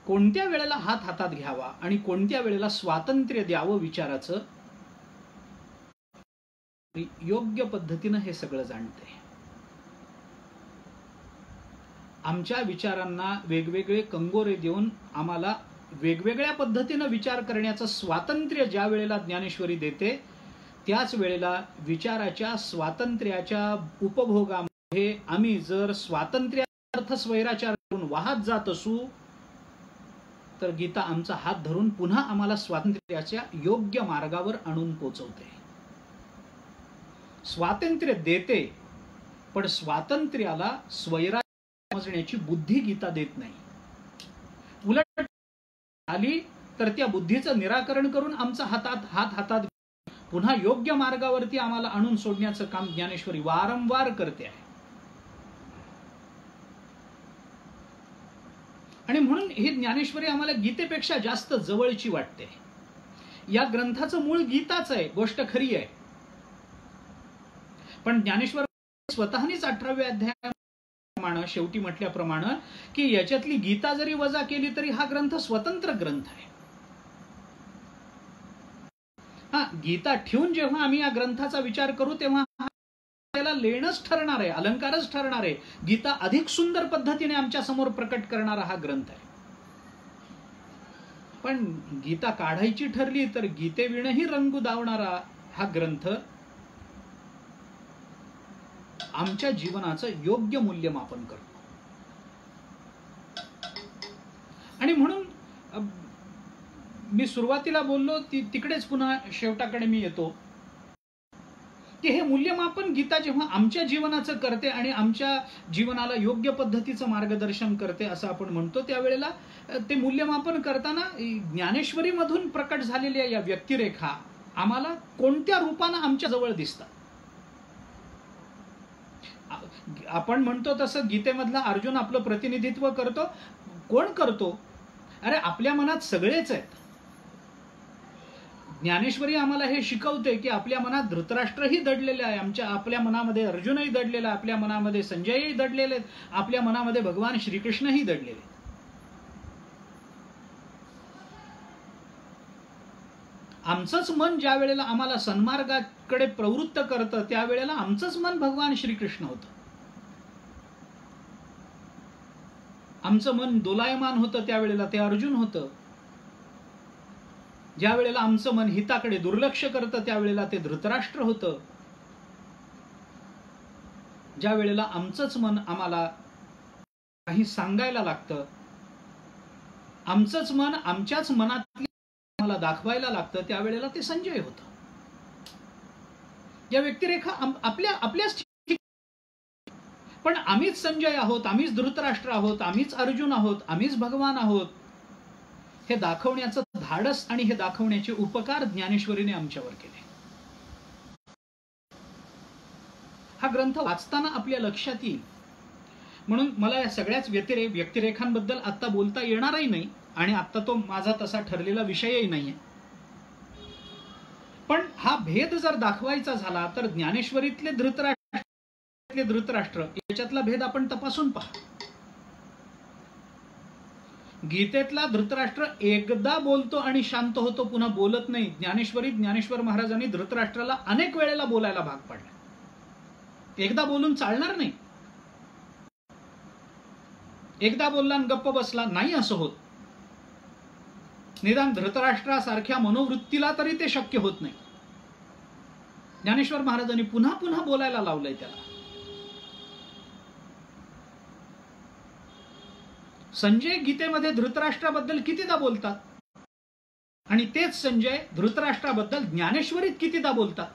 कोणत्या वेळेला हात हातात घ्यावा आणि कोणत्या वेळेला स्वातंत्र्य द्यावं विचाराचं योग्य पद्धतीनं हे सगळं जाणते. आमच्या विचारांना वेगवेगळे कंगोरे देऊन आम्हाला वेगवेगळ्या पद्धतीनं विचार करण्याचं स्वातंत्र्य ज्या वेळेला ज्ञानेश्वरी देते, त्याच वेळेला विचाराच्या स्वातंत्र्याच्या उपभोगामध्ये आम्ही जर स्वातंत्र्यार्थ स्वैराचार करून वाहत जात असू तर गीता आमचा हात धरून पुन्हा आम्हाला स्वातंत्र्याच्या योग्य मार्गावर आणून पोचवते. स्वातंत्र्य देते, पण स्वातंत्र्याला स्वैराचार समजण्याची बुद्धी गीता देत नाही. उलट आली तर त्या बुद्धीचं निराकरण करून आमचा हात हातात पुन्हा योग्य मार्गावरती आम्हाला आणून सोडण्याचं काम ज्ञानेश्वरी वारंवार करते आहे. आणि म्हणून ही ज्ञानेश्वरी आम्हाला गीतेपेक्षा जास्त जवळची वाटते. या ग्रंथाचं मूळ गीताच आहे, गोष्ट खरी आहे. पण ज्ञानेश्वर स्वतःनीच 18व्या अध्यायाप्रमाणे शेवटी म्हटल्याप्रमाणे की याच्यातली गीता जरी वजा केली तरी हा ग्रंथ स्वतंत्र ग्रंथ आहे. हा, गीता ठेवून जेव्हा आम्ही या ग्रंथाचा विचार करू तेव्हा त्याला लेणच ठरणार आहे, अलंकारच ठरणार आहे. गीता अधिक सुंदर पद्धतीने आमच्या समोर प्रकट करणारा हा ग्रंथ आहे. पण गीता काढायची ठरली तर गीतेविणही रंगू दावणारा हा ग्रंथ आमच्या जीवनाचं योग्य मूल्यमापन करतो. आणि म्हणून मी सुरुवातीला बोललो तिकडेच पुन्हा शेवटाकडे मी येतो की हे मूल्यमापन गीता जेव्हा आमच्या जीवनाचं करते आणि आमच्या जीवनाला योग्य पद्धतीचं मार्गदर्शन करते असं आपण म्हणतो, त्यावेळेला ते मूल्यमापन करताना ज्ञानेश्वरीमधून प्रकट झालेल्या या व्यक्तिरेखा आम्हाला कोणत्या रूपानं आमच्या जवळ दिसतात. आपण म्हणतो तसं गीतेमधला अर्जुन आपलं प्रतिनिधित्व करतो. कोण करतो? अरे आपल्या मनात सगळेच आहेत. ज्ञानेश्वरी आम्हाला हे शिकवते की आपल्या मनात धृतराष्ट्रही दडलेले आहे, आपल्या मनामध्ये अर्जुनही दडलेला आहे, आपल्या मनामध्ये संजयही दडलेले आहेत, आपल्या मनामध्ये भगवान श्रीकृष्णही दडलेले आहेत. आमचंच मन ज्या वेळेला आम्हाला सन्मार्गाकडे प्रवृत्त करतं त्यावेळेला आमचंच मन भगवान श्रीकृष्ण होतं. आमचं मन दोलायमान होतं त्यावेळेला ते अर्जुन होतं. ज्या वेळेला आमचं मन हिताकडे दुर्लक्ष करतं त्यावेळेला ते धृतराष्ट्र होतं. ज्या वेळेला आमचंच मन आम्हाला काही सांगायला लागतं, आमचंच मन आमच्याच मनातली आम्हाला दाखवायला लागतं त्यावेळेला ते संजय होतं. या व्यक्तिरेखा आपल्याच पण आम्हीच संजय आहोत, आम्हीच धृतराष्ट्र आहोत, आम्हीच अर्जुन आहोत, आम्हीच भगवान आहोत हे दाखवण्याचं धाडस आणि हे दाखवण्याचे उपकार ज्ञानेश्वरीने आमच्यावर केले. हा ग्रंथ वाचताना आपल्या लक्षात येईल. म्हणून मला या सगळ्याच व्यक्तिरेखांबद्दल आता बोलता येणारही नाही आणि आता तो माझा तसा ठरलेला विषयही नाहीये. पण हा भेद जर दाखवायचा झाला तर ज्ञानेश्वरीतले धृतराष्ट्र याच्यातला भेद आपण तपासून पहा. गीतेतला धृतराष्ट्र एकदा बोलतो आणि शांत होतो, पुन्हा बोलत नाही. ज्ञानेश्वर महाराजांनी धृतराष्ट्राला अनेक वेळेला बोलायला भाग पाडला. एकदा बोलून चालणार नाही. एकदा बोलला आणि गप्प बसला नाही असं होत. निदान धृतराष्ट्रासारख्या मनोवृत्तीला तरी ते शक्य होत नाही. ज्ञानेश्वर महाराजांनी पुन्हा पुन्हा बोलायला लावलंय त्याला. संजय गीतेमध्ये धृतराष्ट्राबद्दल कितीदा बोलतात आणि तेच संजय धृतराष्ट्राबद्दल ज्ञानेश्वरीत कितीदा बोलतात.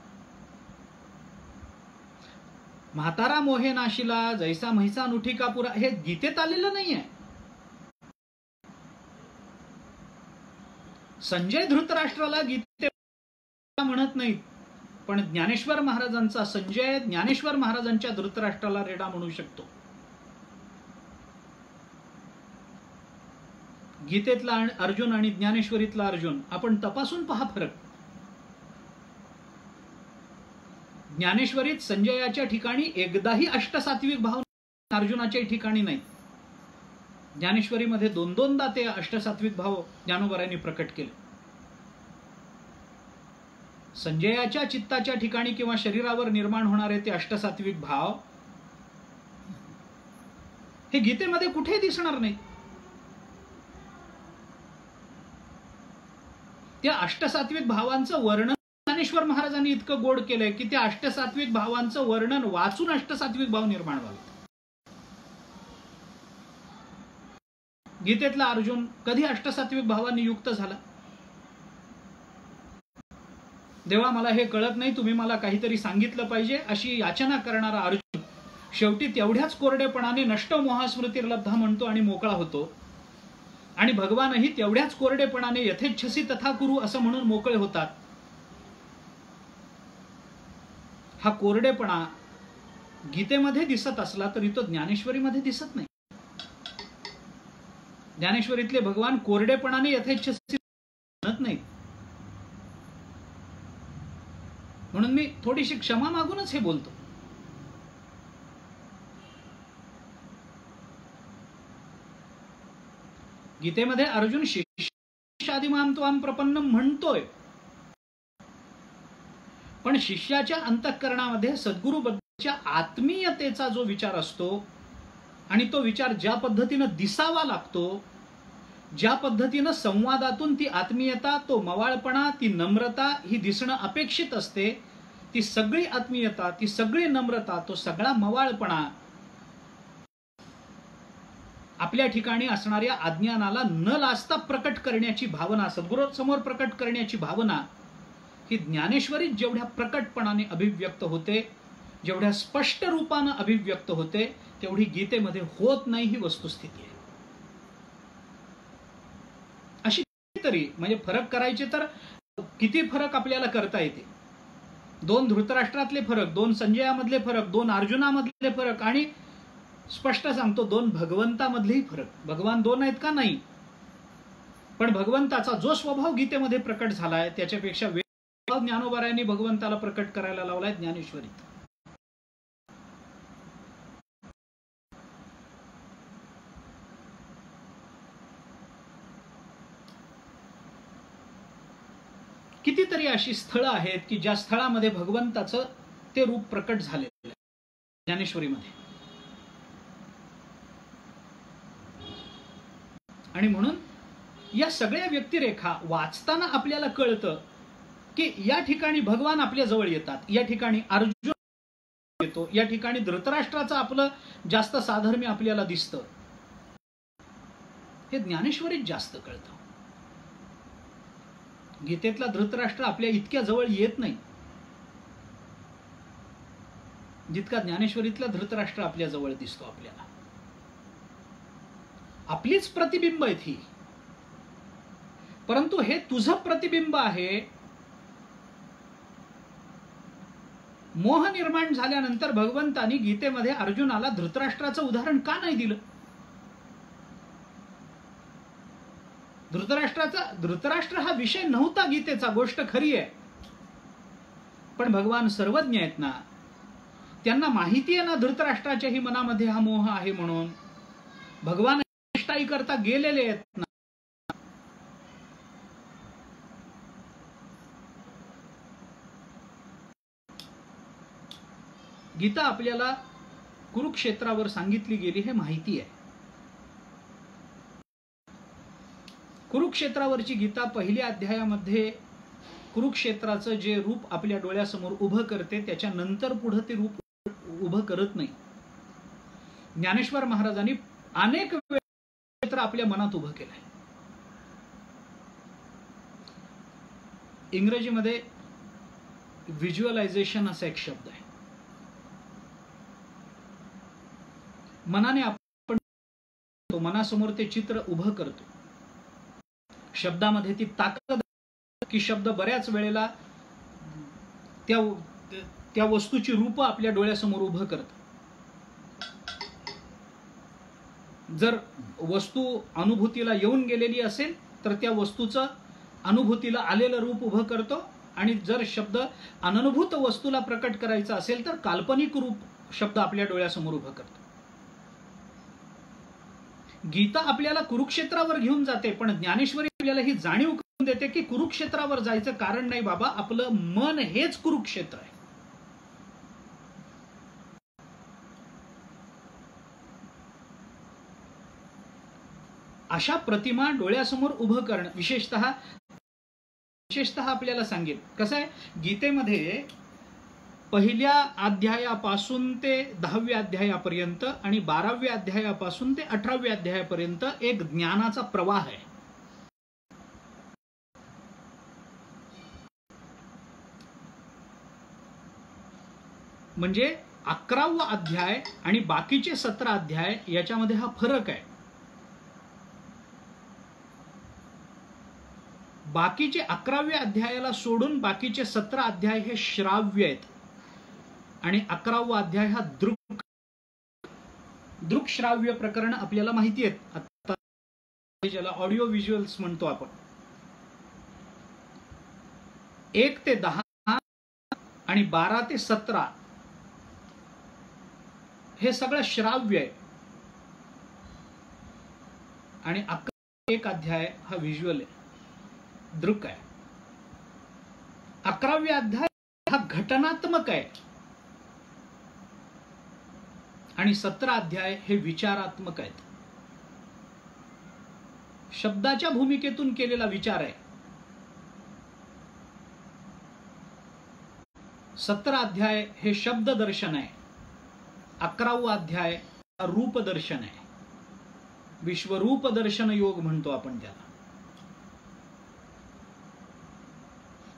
म्हातारा मोहे नाशिला जैसा म्हैसा नुठी कापुरा हे गीतेत आलेलं नाहीये. संजय धृतराष्ट्राला गीते म्हणत नाहीत, पण ज्ञानेश्वर महाराजांचा संजय ज्ञानेश्वर महाराजांच्या धृतराष्ट्राला रेडा म्हणू शकतो. गीतेतला अर्जुन आणि ज्ञानेश्वरीतला अर्जुन आपण तपासून पहा फरक. ज्ञानेश्वरीत संजयाच्या ठिकाणी एकदाही अष्टसात्विक भाव अर्जुनाच्या ठिकाणी नाही. ज्ञानेश्वरीमध्ये दोनदा ते अष्टसात्विक भाव ज्ञानोबारायांनी प्रकट केले. संजयाच्या चित्ताच्या ठिकाणी किंवा शरीरावर निर्माण होणारे ते अष्टसात्विक भाव हे गीतेमध्ये कुठे दिसणार नाही. त्या अष्टसात्विक भावांचं वर्णन ज्ञानेश्वर महाराजांनी इतकं गोड केलंय की त्या अष्टसात्विक भावांचं वर्णन वाचून अष्टसात्विक भाव निर्माण व्हावे. गीतेतला अर्जुन कधी अष्टसात्विक भावांनी युक्त झाला? देवा मला हे कळत नाही, तुम्ही मला काहीतरी सांगितलं पाहिजे अशी याचना करणारा अर्जुन शेवटी तेवढ्याच कोरडेपणाने नष्ट मोहास्मृतिर्लब्धा म्हणतो आणि मोकळा होतो. आणि भगवानही तेवढ्याच कोरडेपणाने यथेच्छसी तथा कुरु असं म्हणून मोकळे होतात. हा कोरडेपणा गीतेमध्ये दिसत असला तरी तो ज्ञानेश्वरीमध्ये दिसत नाही. ज्ञानेश्वरीतले भगवान कोरडेपणाने यथेच्छ म्हणत नाहीत. म्हणून मी थोडीशी क्षमा मागूनच हे बोलतो. गीतेमध्ये अर्जुन शिष्यादिमाम त्वाम प्रपन्नम म्हणतोय, पण शिष्याच्या अंतःकरणामध्ये सद्गुरूबद्दलच्या आत्मीयतेचा जो विचार असतो आणि तो विचार ज्या पद्धतीनं दिसावा लागतो, ज्या पद्धतीनं संवादातून ती आत्मीयता, तो मवाळपणा, ती नम्रता ही दिसणं अपेक्षित असते, ती सगळी आत्मीयता, ती सगळी नम्रता, तो सगळा मवाळपणा आपल्या ठिकाणी असणाऱ्या अज्ञानाला न लाजता प्रकट करण्याची भावना, सद्गुरूंसमोर प्रकट करण्याची भावना ही ज्ञानेश्वरीत जेवढ्या प्रकटपणाने अभिव्यक्त होते, जेवढ्या स्पष्ट रूपानं अभिव्यक्त होते, तेवढी गीतेमध्ये होत नाही ही वस्तुस्थिती आहे. अशी तरी म्हणजे फरक करायचे तर किती फरक आपल्याला करता येते. 2 धृतराष्ट्रातले फरक, 2 संजयामधले फरक, 2 अर्जुनामधले फरक आणि स्पष्ट सांगतो 2 भगवंतामधलेही फरक. भगवान 2 आहेत का? नाही. पण भगवंताचा जो स्वभाव गीतेमध्ये प्रकट झालाय त्याच्यापेक्षा वेगळा ज्ञानोबारायांनी भगवंताला प्रकट करायला लावलाय ज्ञानेश्वरीत. कितीतरी अशी स्थळं आहेत की ज्या स्थळामध्ये भगवंताचं ते रूप प्रकट झालेलं आहे ज्ञानेश्वरीमध्ये. आणि म्हणून या सगळ्या व्यक्तिरेखा वाचताना आपल्याला कळतं की या ठिकाणी भगवान आपल्या जवळ येतात, या ठिकाणी अर्जुन येतो, या ठिकाणी धृतराष्ट्राचं आपलं जास्त साधर्म्य आपल्याला दिसतं. हे ज्ञानेश्वरीत जास्त कळतं. गीतेतला धृतराष्ट्र आपल्या इतक्या जवळ येत नाही जितका ज्ञानेश्वरीतला धृतराष्ट्र आपल्या जवळ दिसतो आपल्याला. आपलीच प्रतिबिंब आहेत ही, परंतु हे तुझं प्रतिबिंब आहे. मोह निर्माण झाल्यानंतर भगवंतानी गीतेमध्ये अर्जुनाला धृतराष्ट्राचं उदाहरण का नाही दिलं? धृतराष्ट्र हा विषय नव्हता गीतेचा, गोष्ट खरी आहे. पण भगवान सर्वज्ञ आहेत ना, त्यांना माहिती आहे ना धृतराष्ट्राच्याही मनामध्ये हा मोह आहे म्हणून. भगवान निष्ठाई करता गेलेले आहेत ना. गीता आपल्याला कुरुक्षेत्रावर सांगितली गेली हे माहिती आहे. कुरुक्षेत्रावरची गीता पहिल्या अध्यायामध्ये कुरुक्षेत्राचं जे रूप आपल्या डोळ्यासमोर उभं करते त्याच्यानंतर पुढे ते रूप उभं करत नाही. ज्ञानेश्वर महाराजांनी अनेक क्षेत्र आपल्या मनात उभं केलंय. इंग्रजीमध्ये व्हिज्युअलायझेशन असा एक शब्द आहे. मनाने आपण मनासमोर ते चित्र उभं करतो. शब्दामध्ये ती ताकद की शब्द बऱ्याच वेळेला त्या वस्तूची रूप आपल्या डोळ्यासमोर उभं करतं. जर वस्तू अनुभूतीला येऊन गेलेली असेल तर त्या वस्तूचं अनुभूतीला आलेलं रूप उभं करतो, आणि जर शब्द अननुभूत वस्तूला प्रकट करायचा असेल तर काल्पनिक रूप शब्द आपल्या डोळ्यासमोर उभं करतो. गीता आपल्याला कुरुक्षेत्रावर घेऊन जाते, पण ज्ञानेश्वरी आपल्याला ही जाणीव करून देते की कुरुक्षेत्रावर जायचं कारण नाही बाबा, आपलं मन हेच कुरुक्षेत्र आहे. अशा प्रतिमा डोळ्यासमोर उभं करणं विशेषतः आपल्याला सांगेल. कसं आहे, गीतेमध्ये पहिल्या अध्यायापासून ते 10व्या अध्यायापर्यंत आणि 12व्या अध्यायापासून ते 18व्या अध्यायापर्यंत एक ज्ञानाचा प्रवाह आहे. म्हणजे 11वा अध्याय आणि बाकीचे 17 अध्याय याच्यामध्ये हा फरक आहे. बाकीचे 11व्या अध्यायाला सोडून बाकीचे 17 अध्याय हे श्राव्य आहेत. आणि 11वा अध्याय हा दृक्श्राव्य प्रकरण आपल्याला माहिती आहेत, आता ज्याला ऑडिओ व्हिज्युअल्स म्हणतो आपण. 1 ते 10 आणि 12 ते 17 हे सगळं श्राव्य आहे आणि 11 अध्याय हा व्हिज्युअल आहे, दृक आहे. 11वा अध्याय हा घटनात्मक आहे आणि 17 अध्याय हे विचारात्मक आहेत. शब्दाच्या भूमिकेतून केलेला विचार आहे. 17 अध्याय हे शब्द दर्शन आहे. 11वा अध्याय हा रूप दर्शन आहे. विश्वरूप दर्शन योग म्हणतो आपण त्याला.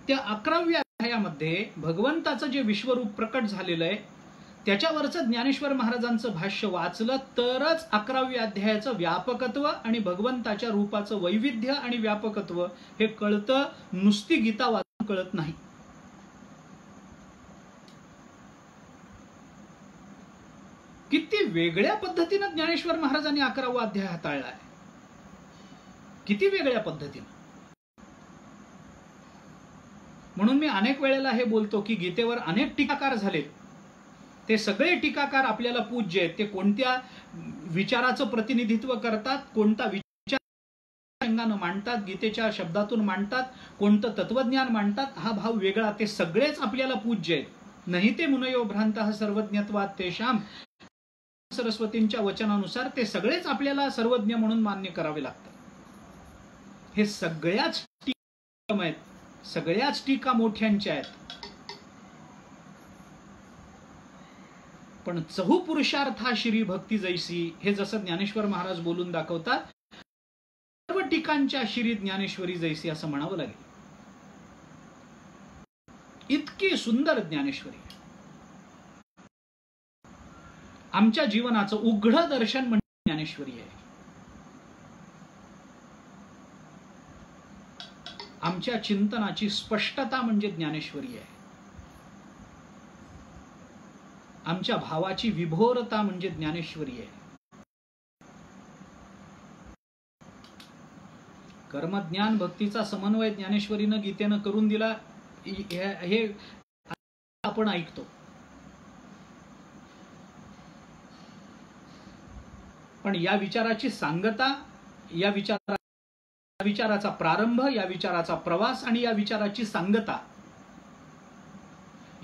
त्या 11व्या अध्यायामध्ये भगवंताचं जे विश्वरूप प्रकट झालेलं आहे त्याच्यावरचं ज्ञानेश्वर महाराजांचं भाष्य वाचलं तरच 11व्या अध्यायाचं व्यापकत्व आणि भगवंताच्या रूपाचं वैविध्य आणि व्यापकत्व हे कळतं. नुसती गीता वाचून कळत नाही. किती वेगळ्या पद्धतीनं ज्ञानेश्वर महाराजांनी 11वा अध्याय हाताळला आहे, किती वेगळ्या पद्धतीनं. म्हणून मी अनेक वेळेला हे बोलतो की गीतेवर अनेक टीकाकार झालेत. ते सगळे टीकाकार आपल्याला पूज्य आहेत. ते कोणत्या विचाराचं प्रतिनिधित्व करतात, कोणता विचार मांडतात, गीतेच्या शब्दातून मांडतात, कोणतं तत्वज्ञान मांडतात, हा भाव वेगळा. ते सगळेच आपल्याला पूज्य आहेत. नाही ते मुनयो भ्रांतः सर्वज्ञत्वात् तेषां, सरस्वतींच्या वचनानुसार ते सगळेच आपल्याला सर्वज्ञ म्हणून मान्य करावे लागतात. हे सगळ्याच टीका आहेत, सगळ्याच टीका मोठ्यांच्या आहेत. पण चहू पुरुषार्था श्री भक्ती जैसी, हे जसं ज्ञानेश्वर महाराज बोलून दाखवतात, सर्व टीकांच्या श्री ज्ञानेश्वरी जैसी असं म्हणावं लागेल. इतकी सुंदर ज्ञानेश्वरी. आमच्या जीवनाचं उघड दर्शन म्हणजे ज्ञानेश्वरी आहे. आमच्या चिंतनाची स्पष्टता म्हणजे ज्ञानेश्वरी आहे. आमच्या भावाची विभोरता म्हणजे ज्ञानेश्वरी आहे. कर्मज्ञान भक्तीचा समन्वय ज्ञानेश्वरीनं गीतेनं करून दिला हे आपण ऐकतो. पण या विचाराची सांगता, या विचाराचा प्रारंभ, या विचाराचा प्रवास आणि या विचाराची सांगता,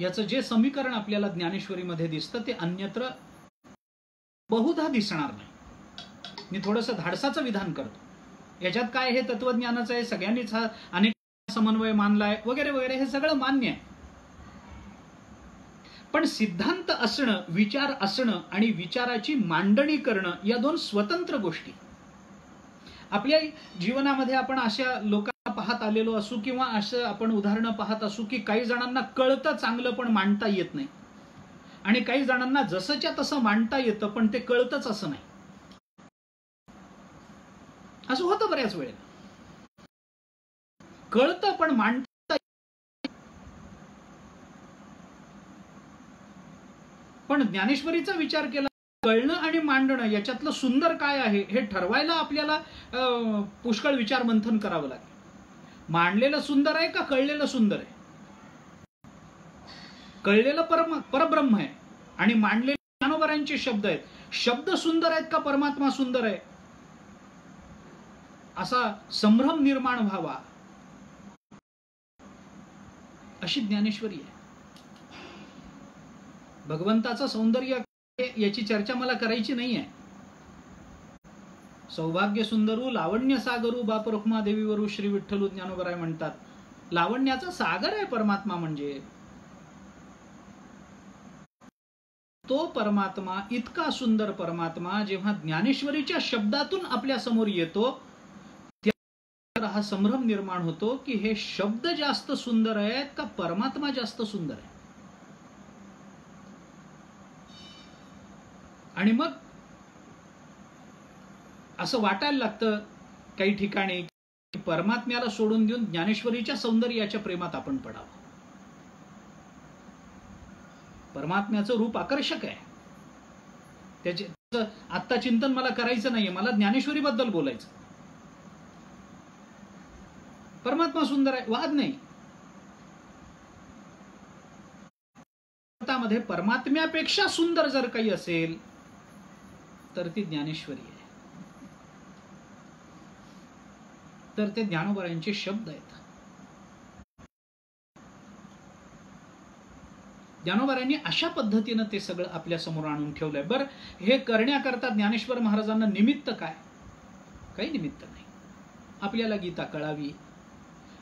याचं जे समीकरण आपल्याला ज्ञानेश्वरीमध्ये दिसतं ते अन्यत्र बहुधा दिसणार नाही. मी थोडंसं धाडसाचं विधान करतो. याच्यात काय, हे तत्वज्ञानाचं आहे, सगळ्यांनीच हा अनेक समन्वय मानलाय वगैरे वगैरे, हे सगळं मान्य आहे. पण सिद्धांत असणं, विचार असणं आणि विचाराची मांडणी करणं या दोन स्वतंत्र गोष्टी. आपल्या जीवनामध्ये आपण अशा लोकांना पाहत आलेलो असू किंवा असं आपण उदाहरणं पाहत असू की काही जणांना कळतं चांगलं पण मांडता येत नाही, आणि काही जणांना जसंच्या तसं मांडता येतं पण ते कळतच असं नाही. असं होतं बऱ्याच वेळेला. कळतं पण मांडता. पण ज्ञानेश्वरीचा विचार केला, कळणं आणि मांडणं याच्यातलं सुंदर काय आहे हे ठरवायला आपल्याला पुष्कळ विचार मंथन करावं लागेल. मांडलेलं सुंदर आहे का कळलेलं सुंदर आहे? कळलेलं परब्रह्म आहे आणि मांडलेले ज्ञानोबरांचे शब्द आहेत. शब्द सुंदर आहेत का परमात्मा सुंदर आहे, असा संभ्रम निर्माण व्हावा, अशी ज्ञानेश्वरी आहे. भगवंताचं सौंदर्य याची चर्चा मला करायची नाहीये. सौभाग्य सुंदरू लावण्य सागरू बाप रुक्मा देवीवरू श्री विठ्ठलू ज्ञानोबराय म्हणतात. लावण्याचा सागर आहे परमात्मा म्हणजे. तो परमात्मा, इतका सुंदर परमात्मा जेव्हा ज्ञानेश्वरीच्या शब्दातून आपल्या समोर येतो, त्या हा संभ्रम निर्माण होतो की हे शब्द जास्त सुंदर आहेत का परमात्मा जास्त सुंदर आहे. आणि मग असं वाटायला लागतं काही ठिकाणी की परमात्म्याला सोडून देऊन ज्ञानेश्वरीच्या सौंदर्याच्या प्रेमात आपण पडावं. परमात्म्याचं रूप आकर्षक आहे. त्याचे आत्ता चिंतन मला करायचं नाहीये, मला ज्ञानेश्वरी बद्दल बोलायचं. परमात्मा सुंदर आहे, वाद नाही. मध्ये परमात्म्यापेक्षा सुंदर जर काही असेल तर ती ज्ञानेश्वरी आहे. तर ते ज्ञानोबारायांचे शब्द आहेत. ज्ञानोबारायांनी अशा पद्धतीनं ते सगळं आपल्या समोर आणून ठेवलंय. बरं, हे करण्याकरता ज्ञानेश्वर महाराजांना निमित्त काय? काही निमित्त नाही. आपल्याला गीता कळावी,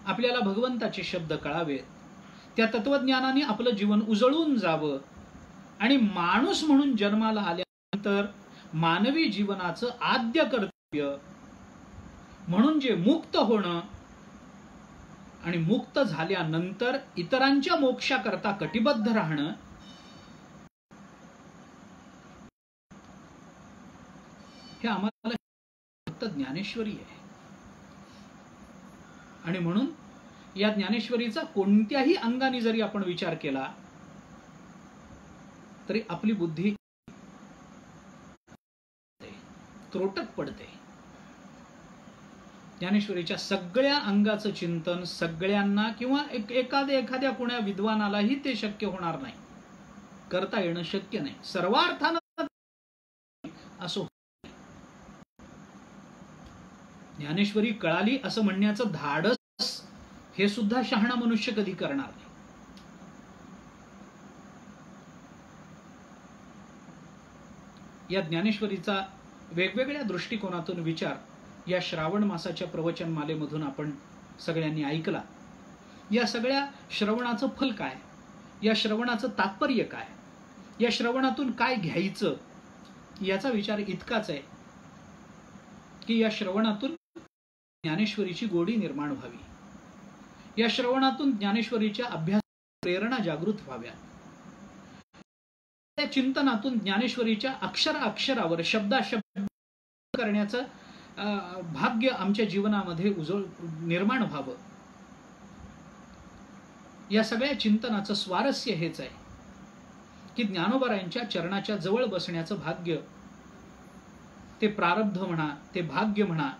आपल्याला भगवंताचे शब्द कळावेत, त्या तत्वज्ञानाने आपलं जीवन उजळून जावं आणि माणूस म्हणून जन्माला आल्यानंतर मानवी जीवनाचं आद्य कर्तव्य म्हणून जे मुक्त होणं आणि मुक्त झाल्यानंतर इतरांच्या मोक्षाकरता कटिबद्ध राहणं, हे आम्हाला फक्त ज्ञानेश्वरी आहे. आणि म्हणून या ज्ञानेश्वरीचा कोणत्याही अंगाने जरी आपण विचार केला तरी आपली बुद्धी त्रोटक पडते. ज्ञानेश्वरीच्या सगळ्या अंगाचं चिंतन सगळ्यांना किंवा एखाद्या कोण्या विद्वानालाही ते शक्य होणार नाही, करता येणं शक्य नाही. सर्वार्थानं असं ज्ञानेश्वरी कळाली असं म्हणण्याचं धाडस हे सुद्धा शहाणा मनुष्य कधी करणार नाही. या ज्ञानेश्वरीचा वेगवेगळ्या दृष्टिकोनातून विचार या श्रावण मासाच्या प्रवचन मालेमधून आपण सगळ्यांनी ऐकला. या सगळ्या श्रवणाचं फल काय, या श्रवणाचं तात्पर्य काय, या श्रवणातून काय घ्यायचं, याचा विचार इतकाच आहे की या श्रवणातून ज्ञानेश्वरीची गोडी निर्माण व्हावी, या श्रवणातून ज्ञानेश्वरीच्या अभ्यास प्रेरणा जागृत व्हाव्या, त्या चिंतनातून ज्ञानेश्वरीच्या अक्षरावर शब्दाशब्द करण्याचं भाग्य आमच्या जीवनामध्ये निर्माण व्हावं. या सगळ्या चिंतनाचं स्वारस्य हेच आहे की ज्ञानोबारायांच्या चरणाच्या जवळ बसण्याचं भाग्य, ते प्रारब्ध म्हणा, ते भाग्य म्हणा,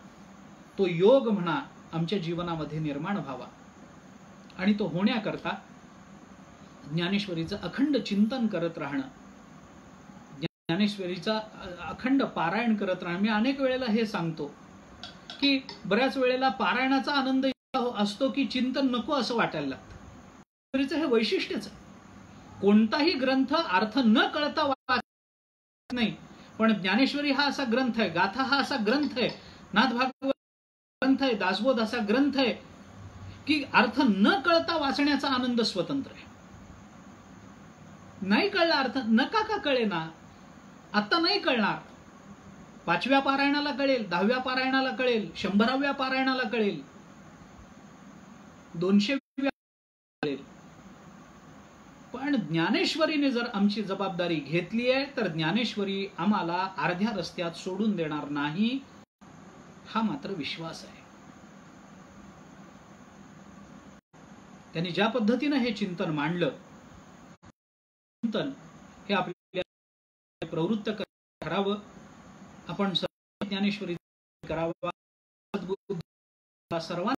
तो योग म्हणा, आमच्या जीवनामध्ये निर्माण व्हावा. आणि तो होण्याकरता ज्ञानेश्वरीचं अखंड चिंतन करत राहणं, ज्ञानेश्वरीचा अखंड पारायण करत राहणं. मी अनेक वेळेला हे सांगतो की बऱ्याच वेळेला पारायणाचा आनंद असतो की चिंतन नको असं वाटायला लागतं. ज्ञानेश्वरीचं हे वैशिष्ट्यच आहे. कोणताही ग्रंथ अर्थ न कळता वाचत नाही, पण ज्ञानेश्वरी हा असा ग्रंथ आहे, गाथा हा असा ग्रंथ आहे, नाथभागवत ग्रंथ आहे, दासबोध असा ग्रंथ आहे की अर्थ न कळता वाचण्याचा आनंद स्वतंत्र आहे. नाही कळला अर्थ, नका का कळे ना, आता नाही कळणार, 5व्या पारायणाला कळेल, 10व्या पारायणाला कळेल, 100व्या पारायणाला कळेल, 200व्या कळेल. पण ज्ञानेश्वरीने जर आमची जबाबदारी घेतली आहे तर ज्ञानेश्वरी आम्हाला अर्ध्या रस्त्यात सोडून देणार नाही, हा मात्र विश्वास आहे. त्यांनी ज्या पद्धतीने हे चिंतन मांडलं, चिंतन हे आपल्या प्रवृत्त करावं. आपण ज्ञानेश्वरी करावा, सर्वांना